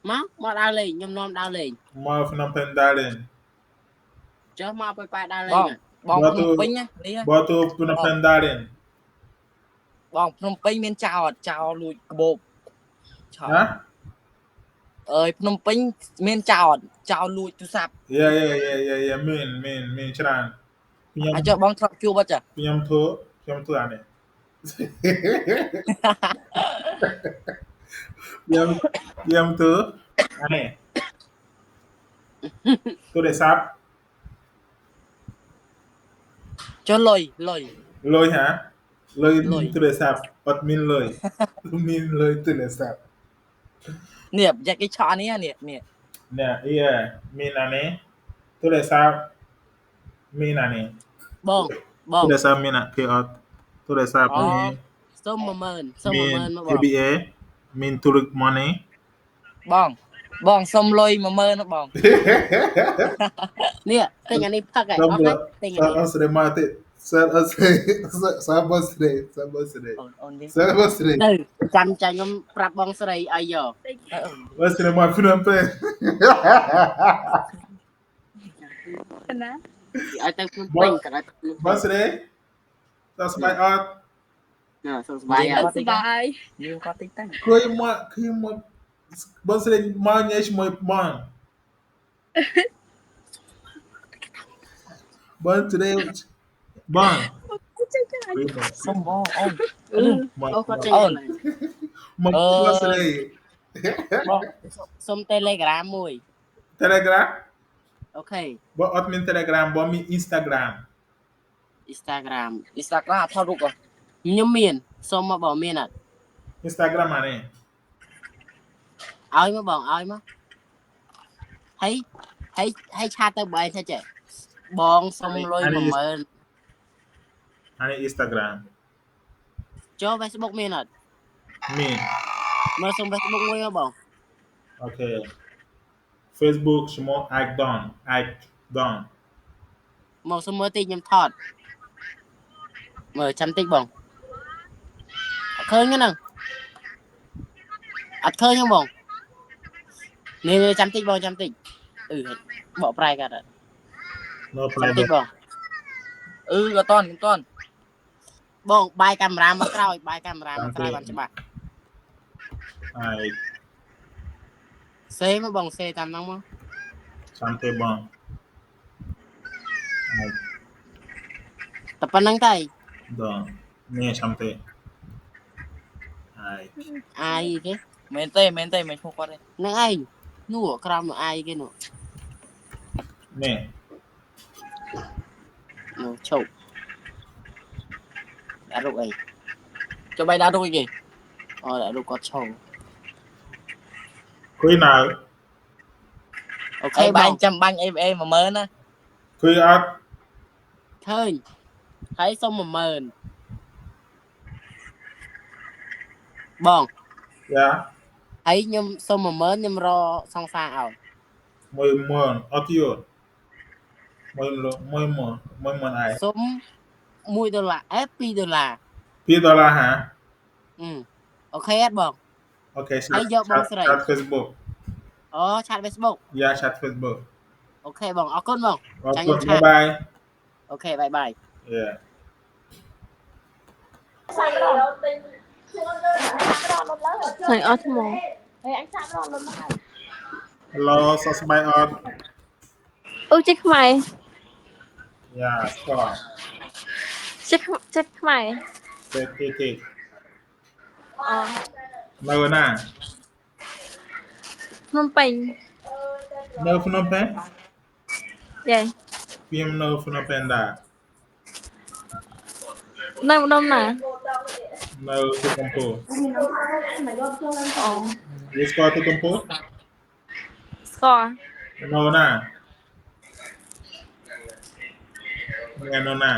មកដើរលេងខ្ញុំនាំដើរលេង
មកភ្នំពេញដារិន
ចុះមកទៅប៉ែដើរលេង
បងភ្នំពេញណានេះ
បងទៅភ្នំពេញដារិន
បងភ្នំពេញមានចោលលួចកបោបឆោ
ណា
អើយភ្នំពេញមានចោលលួចទូរស័ព្ទ
យ៉ាមានច្រើន ខ្ញុំ
អាចបងធ្លាប់ជួបអត់ចា
ខ្ញុំធ្វើអានេះខ្ញុំធ្វើអានេះទូរស័ព្ទ
ចុះលុយ
លុយហ៎លុយទូរស័ព្ទអត់មានលុយមានលុយទូរស័ព្ទ
នេះយ៉ាគេឆក់នេះនេះ
nèមានអានេះទូរស័ព្ទមានអានេះ
បង
ទូរស័ព្ទមានអាគេអត់ទូរស័ព្ទមាន
សុំ 10000
មាន
មកបង
ABA មានទូរគមនេះ
បងសុំលុយ 10000 ណាបង នេះទិញអានេះផឹកហើយអស់ហើយទិញអានេះ
អត់ស្រីមកទេសាបស្រី
អូននេះ
សាបស្រី
ទៅចាំចាញ់ខ្ញុំប្រាប់បងស្រីអីយោ
បើស្រីមកភ្នំពេញ
ណា
ឲ្យទៅភ្នំពេញក៏ឲ្យទៅភ្នំពេញ
បើស្រីតើស្បាយអត់
ណាសុខសប្បាយ
សប្បាយ
យើងក៏តិចតាំង
ឃើញមកបើស្រីមកញ៉ៃជាមួយបងបើស្រីបង
សុំបងអូន
មក
អូគាត់ចេញ
មកបើស្រី
បងសុំ Telegram មួយ
Telegram
អូខេ
បើអត់មាន Telegram បើមាន Instagram
Instagram អត់ថតរូបខ្ញុំមានសុំមកបងមានអត់
Instagram អានេះ
ឲ្យមកបងឲ្យមកហើយឆាតទៅបើឯងថាចេះបងសុំលុយ 10000
អានេះ Instagram
ចូល Facebook មានអត់
មាន
មើលសុំ Facebook មួយមកបង
អូខេ Facebook ឈ្មោះ Ike Don
មកសុំមើលតិចខ្ញុំថតមើលចាំតិចបងអត់ឃើញហ្នឹងអត់ឃើញហ្នឹងបងនេះចាំតិចបងចាំតិចបកប្រែកាត់អត់
នៅផ្
ចាំ
លែ
តិចបងក៏តន់បងបាយកាមេរ៉ាមកក្រោយបាយកាមេរ៉ាមកក្រោយបានច្បាស់
ហើយ
សេមកបងសេតាមហ្នឹងមក
ចាំទេបងហើយ
តែប៉ុណ្្នឹងតែ
ដល់នេះចាំទេហើយ
អាយគេ
មែនទេមិនឈ្មោះគាត់ទេ
ហ្នឹងឯងនោះក្រោមនោះអាយគេនោះ
នេះ
នោះឈប់ដាក់រូបអីចុះបាយដាក់រូបអីគេអូដាក់រូបគាត់ឈប់
គួយនៅ
អូខេ
ហើយ
ប
បា
ង
ញ់ចាំបាញ់ ABA 10000ណា
គួយអត់
ឃើញហើយសុំ 10000 បង
យ៉ា
ហើយខ្ញុំសុំ 10000ខ្ញុំរកសង្សារឲ្យ
10000អត់យល់10000ឯង
សុំ$1$2
$2ហ៎
អូខេអត់បង
អូខេ
ហើយយកបងស្រី
chat Facebook
អូឆាត Facebook
យ៉ា chat Facebook
អូខេបងអរគុណបង
អរគុណបាយ
អូខេបាយបាយ
យ៉ា
ហើយអត់ថ្ម
Hello សួស្ដីអត់
អូចេះខ្មែរ
យ៉ាស្គាល់
ចេះខ្មែរ
ទេ
អូ
នៅណា
ភ្នំពេញ
នៅភ្នំពេញ
យេ
ខ្ញុំនៅភ្នំពេញដែរ
នៅម្ដុំណា
នៅទីកំពូល
អូ
យល់ស្គាល់ទីកំពូល
ស្គាល់
នៅណានៅណា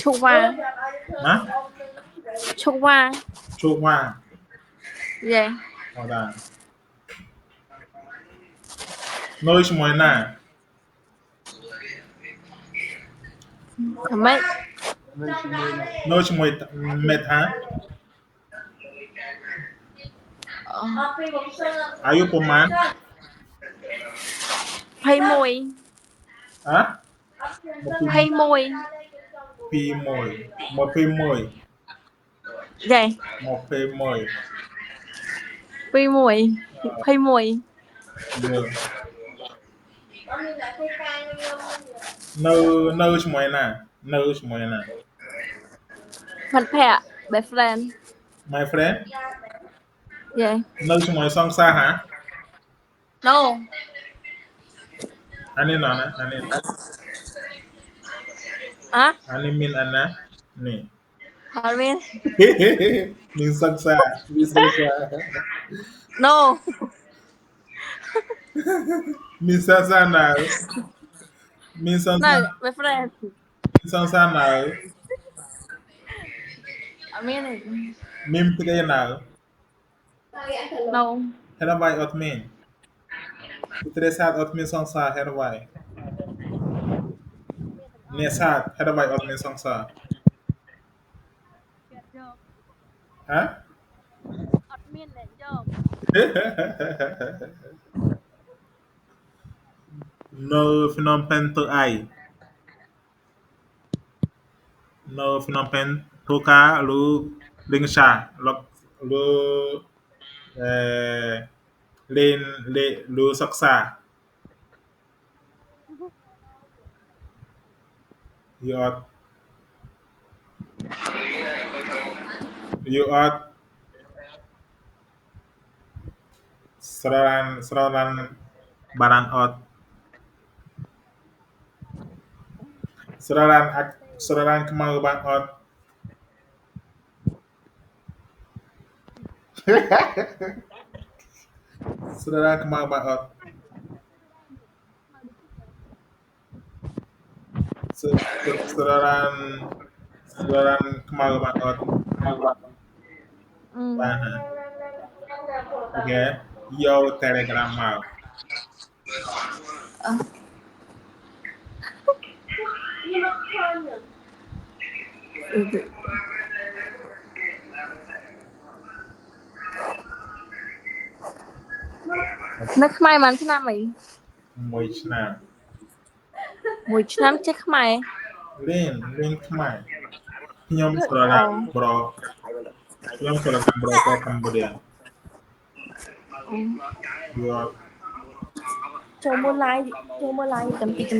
ឈុកវ៉ា
ណា
ឈុកវ៉ា
ជោគវ៉ា
យេ
អត់ដែរនៅជាមួយណា
អាម៉េច
នៅជាមួយមេថាអាយុប្រហែល
21
ហ៎
21
21
យេ
21
21
យល់ នៅឈ្មោះណានៅឈ្មោះណា
មិត្តភក្តិ best friend
my friend
yeah
នៅឈ្មោះសង្សារហ៎
no
អានេះណាអានេះ
hả
អានេះមានអាណានេះ
hỏi viên
មានសង្សារមានសង្សារ
no
មានសង្សារណាមានសង្សារ
no best friend
មានសង្សារណា
ở miền này
មានព្រាណា
no
ហេតុអ្វីអត់មានទ្រេសាទអត់មានសង្សារហេតុអ្វីអ្នកសាទហេតុអ្វីអត់មានសង្សារហ៎
admin này job
no Phnom Penh to ai no Phnom Penh to ka lu Linh Sa lok lu lên lu Saksa you are seraran baran ot seraran kemau ban ot seraran kemau ban ot seraran kemau ban ot ban ha okay yo telegram mau
nó khai màឆ្នាំអី
មួយឆ្នាំ
មួយឆ្នាំចេះខ្មែរ
លេងខ្មែរខ្ញុំស្រឡាញ់ប្រុសខ្ញុំស្រឡាញ់ប្រុសទៅកម្ពុជាយក
ចូលមើល live កំទី
ខ្ញុំ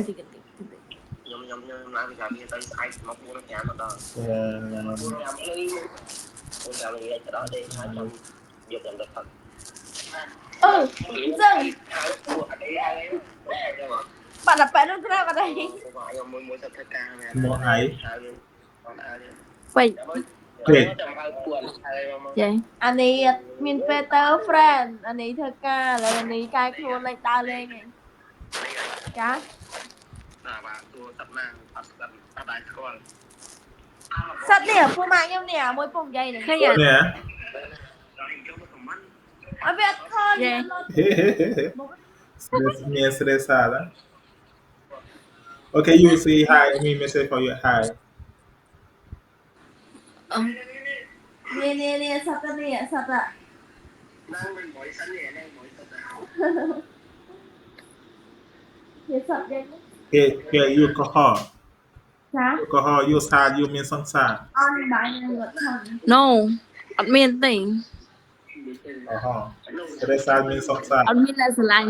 ឡើងពីកាមានទៅស្អែកមក4 5មកដល់អូនចាំនិយាយទៅដល់ទេហើយខ្ញុំយកទៅផឹក
dừng bạn là bạn luôn ra vào đây
មួយទៅធ្វើការមែន
មកអី
vậy
ពេក
vậy anh ấy miền Peter friend anh ấy thật ca là anh ấy cai luôn lại ta lên này cá
ណាបាទទួតាប់ណាអត់ស្ដាប់អត់ដែរស្គាល់
sắt nè phu mạng em nè môi bông dây này khai
នេះ
ở Việt thôi
មានស្រីសាឡា Okay you say hi I mean message for you hi
nè sắt ạ
นั่งเป็นหมอยสันเนี่ยนั่งหมอยสัน
nè sắt vậy
គេ you កុហក
hả
កុហក you សា you មានសង្សារ
ăn bán ngọt không no admin tỉnh
កុហកស្រីសាមានសង្សារ
admin là sờ lạnh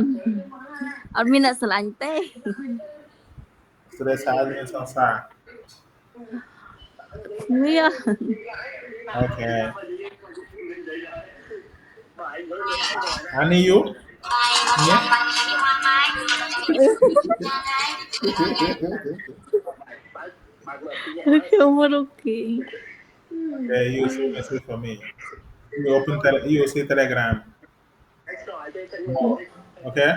admin là sờ lạnh tê
ស្រីសាមានសង្សារ
Mía
Okay អានេះ you នេះ
không có đâu kì
Okay you say message for me you open you say telegram Okay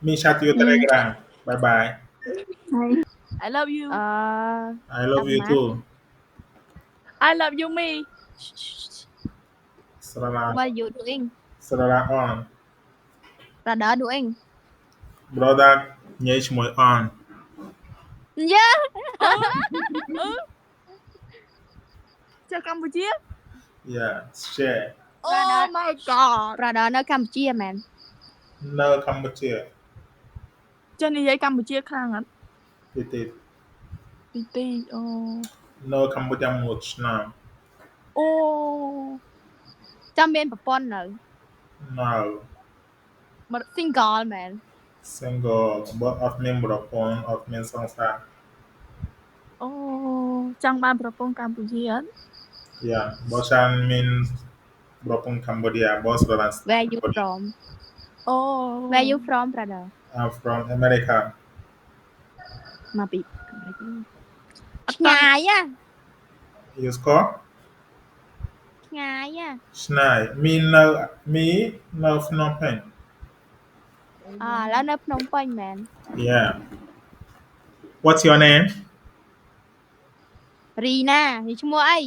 me chat you telegram bye bye
I love you
I love you too
I love you me
ស្រឡាញ់
What are you doing?
ស្រឡាញ់ on
Brother doing?
brother ញ៉ៃឈ្មោះ on
Yeah.
chào Campuchia
yeah share
Oh my god. Brotherនៅកម្ពុជាមែន
នៅកម្ពុជា
chân đi dây Campuchia khang ạ
ទីទី
tí ô
នៅកម្ពុជាមួយឆ្នាំ
ô
ចាំមានប្រពន្ធនៅ
នៅ
mà
single មែន
single បើអត់មានប្រពន្ធអត់មានសង្សារ
អូចង់បានប្រពន្ធកម្ពុជាអត់
Yeah បើចានមានប្រពន្ធកម្ពុជាបើស្រឡាញ់
Where you from
អូ
Where you from brother
I'm from America
មកពីឆ្ងាយណា
You score
ឆ្ងាយណា
ឆ្នៃមាននៅភ្នំពេញ
ឥឡូវនៅភ្នំពេញមែន
Yeah What's your name
រីណានេះឈ្មោះអី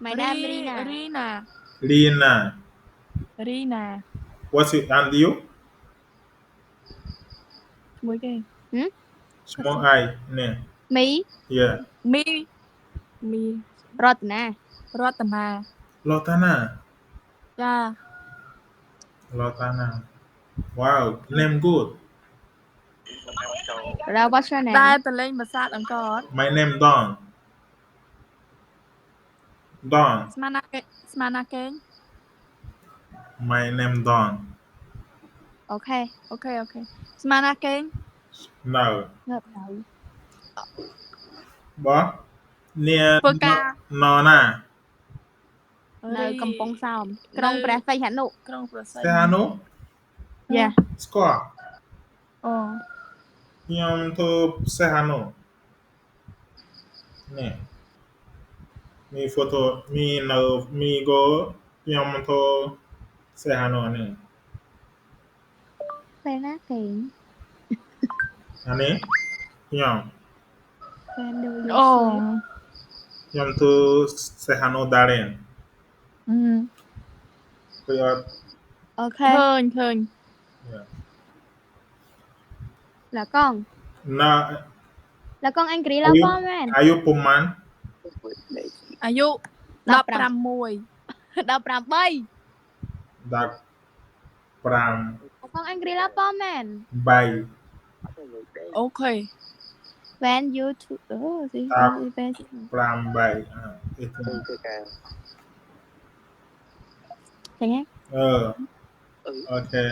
My name រីណា
Lina What's it and you
ឈ្មោះគេ
ឈ្មោះអីនេះ
មី
Yeah
មី
រតនា
រតនា
Lotana
ចា
Lotana Wow name good
Hello what's your name
តែតលេងភាសាអង្គរអត់
My name Don
ស្មានណាគេង
My name Don
អូខេ
អូខេស្មានណាគេង
No
ងើបហើយ
បើនា
ធ្វើការ
ណណា
នៅកំពង់សោមក្រុងព្រះសីហនុ
ក្រុងប្រសិទ្ធ
ស្ថានុ
Yeah
ស្គាល់
អូ
ខ្ញុំធ្វើស្ថានុនេះมีโฟโต้มีនៅมีโกខ្ញុំធ្វើស្ថានុនេះ
ពេលណាគេង
អានេះខ្ញុំ
When do you
អូ
sleep
ខ្ញុំធ្វើស្ថានុដារិនគឺអត់
អូខេ
ឃើញ
là con
ណា
là con anh Grí là conមែន
អាយុប៉ុន្មាន
អាយុ
15
15
con anh Grí là conមែន
3
អូខេ
When you to gì
Tao.
when
5 3អីទៅ
ចឹងហ៎
អូខេ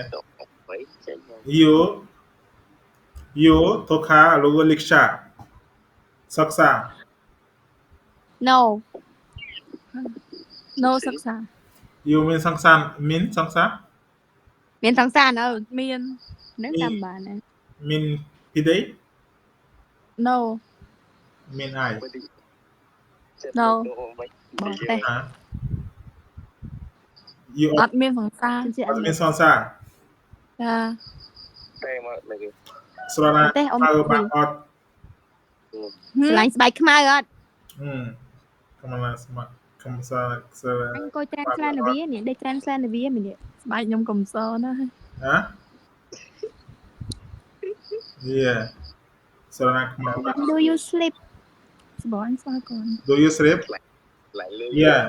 you ទៅខាលោកលិកសាសិក្សា
No
no សិក្សា
you មានសង្សានមានសង្សា
មានសង្សារនៅ
មាន
នឹងតាមបានណា
មានពីដេ
no
មានអី
no
បងទេ
ហ៎ you
អត់មានសង្សារ
ជឿ
អត់មានសង្សារ
ចា
ស្រឡាញ់
ទេអ៊ំ
អើបាក់អត់
ស្រឡាញ់ស្បែកខ្មៅអត់
កំឡុងស្មាក់កំសាសើ
អញអង្គុយ translate នៅវានេះដេក translate នៅវាមីនេះ
ស្បែកខ្ញុំកំសណា
ហ៎ Yeah ស្រឡាញ់ខ្មៅបាក់
Do you sleep
ស្បងស្វាកូន
Do you sleep Yeah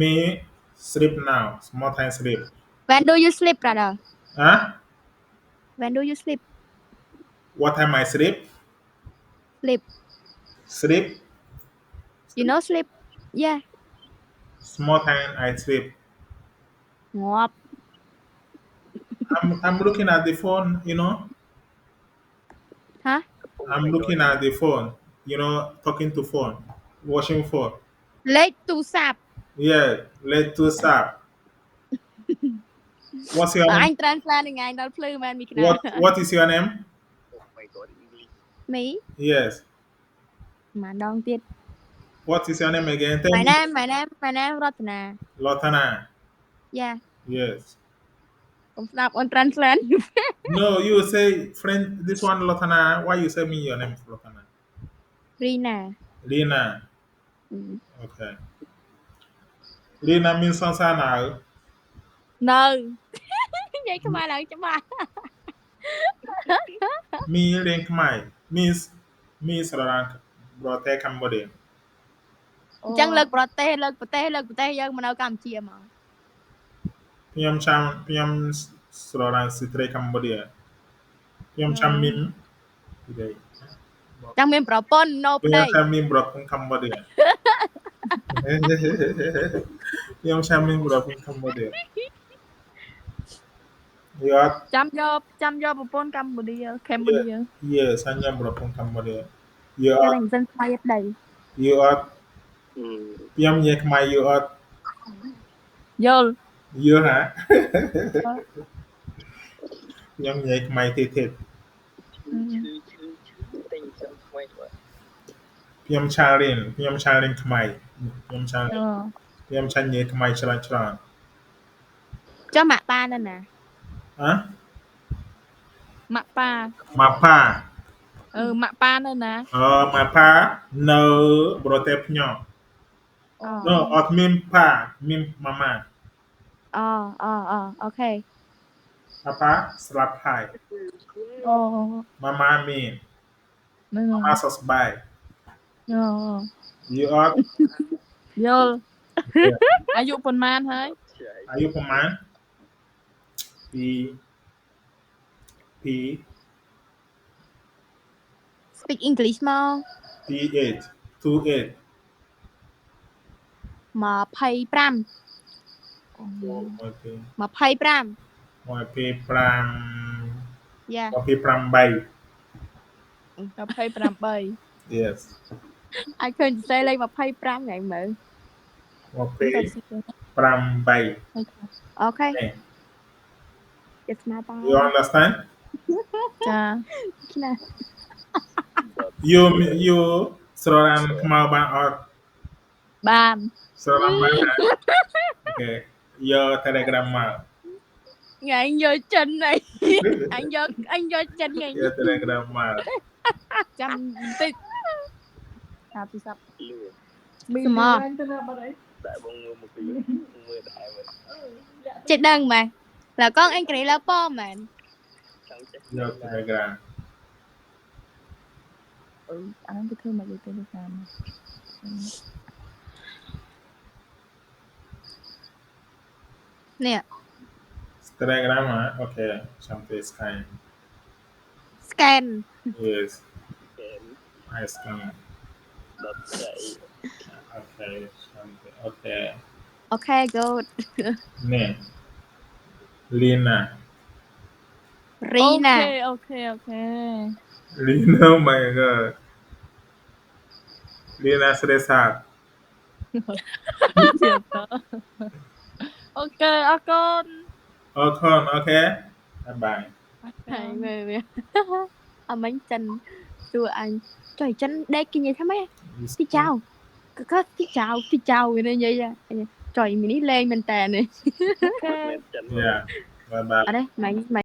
me sleep now small time sleep
When do you sleep brother
ហ៎
When do you sleep
What time I sleep
Sleep
Sleep
You know sleep Yeah
small time I sleep
ងាប់
I'm looking at the phone you know
ហ៎
I'm looking at the phone you know talking to phone watching phone
លេខទូរស័ព្ទ
Yeah let's do start What's your
អ
name
ញ translate ថ្ងៃដល់ភ្លឺមែនមីក្រា
What is your name
មី
Yes
ម្ដងទៀត
What is your name again Tell
My
me
name រតនា
Lotana
Yeah
Yes
កុំស្ដាប់អូន translate
No you say friend this one Lotana Why you say me your name is Lotana
រីណា
Lina Okay Lina means សង្សារណៅ
នៅ
និយាយខ្មែរឡើងច្បាស់
មីរៀងខ្មែរ មីស្រឡាញ់ប្រទេសកម្ពុជា
អញ្ចឹងលើកប្រទេសលើកប្រទេសយើងមកនៅកម្ពុជាមក
ខ្ញុំស្រឡាញ់ស្ត្រីកម្ពុជាខ្ញុំចាំមីនពីđây
ចាំមានប្រពន្ធនៅប្
ខ្ញុំ
តី
ចាំមីនប្រពន្ធកម្ពុជាខ្ញុំចាំមីនប្រពន្ធកម្ពុជា You are
ចាំយកប្រពន្ធកម្ពុជា Cambodia
yes សាញ់ញ៉ាំប្រពន្ធកម្ពុជា You
តែ
are
មិនសិនស្មៃប្តី
You are ខ្ញុំនិយាយខ្មែរ You are
យល់
You ហ៎ខ្ញុំនិយាយខ្មែរទេខ្ញុំឆារៀនខ្មែរខ្ញុំឆានិយាយខ្មែរច្រើន
ចុះម៉ាក់ប៉ានៅណា
ហ៎
ម៉ាក់ប៉ា
ម៉ាប៉ា
ម៉ាក់ប៉ានៅណា
ម៉ាប៉ានៅប្រទេសខ្ញុំ No អត់មានប៉ាមានម៉ាម៉ា
អូខេ
ប៉ាប៉ាស្លាប់ហើយ ម៉ាម៉ាមានម៉ាម៉ាសោះស្បាយ You are
យល់អាយុប៉ុន្មានហើយ
អាយុប្រហែលពី
Speak English មក
28
25 យ៉ា
28 Yes
អាចឃើញសរសេរលេខ25ថ្ងៃមើល
28
អូខេចិត្តស្មាត
You understand
ចា
You ស្រឡាញ់ខ្មៅបានអត់
បាន
ស្រឡាញ់បានអូខេយក Telegram មក
ថ្ងៃអញយកចិនហើយអញយកចិនថ្ងៃ
យក Telegram មក
ចាំបន្តិចតាមទូរស័ព្ទ
មាន
ស្មោះ
ទៅណាបាត់អី
ចេះដឹងម៉េះlà con anh cái này là po mà
យក Telegram
អានទៅធ្វើមកយក Telegram នេះ
Telegram ហ៎អូខេចាំទៅ
scan
Yes I scan អូខេចាំទៅអូខេ
okay good
នេះ Lina
Rina
okay
Lina oh my god Lina ស្រីសាទ
okay អរគុណ
អូខេអូខេបាយ
ហើយមើលអមិញចិនសួរអញចុះចិនដេកគេនិយាយថាម៉េចទីចៅក៏ទីចៅវានិយាយចុះមីនេះលេងមែនតើនេះ
Yeah bye bye
អត់ទេម៉េច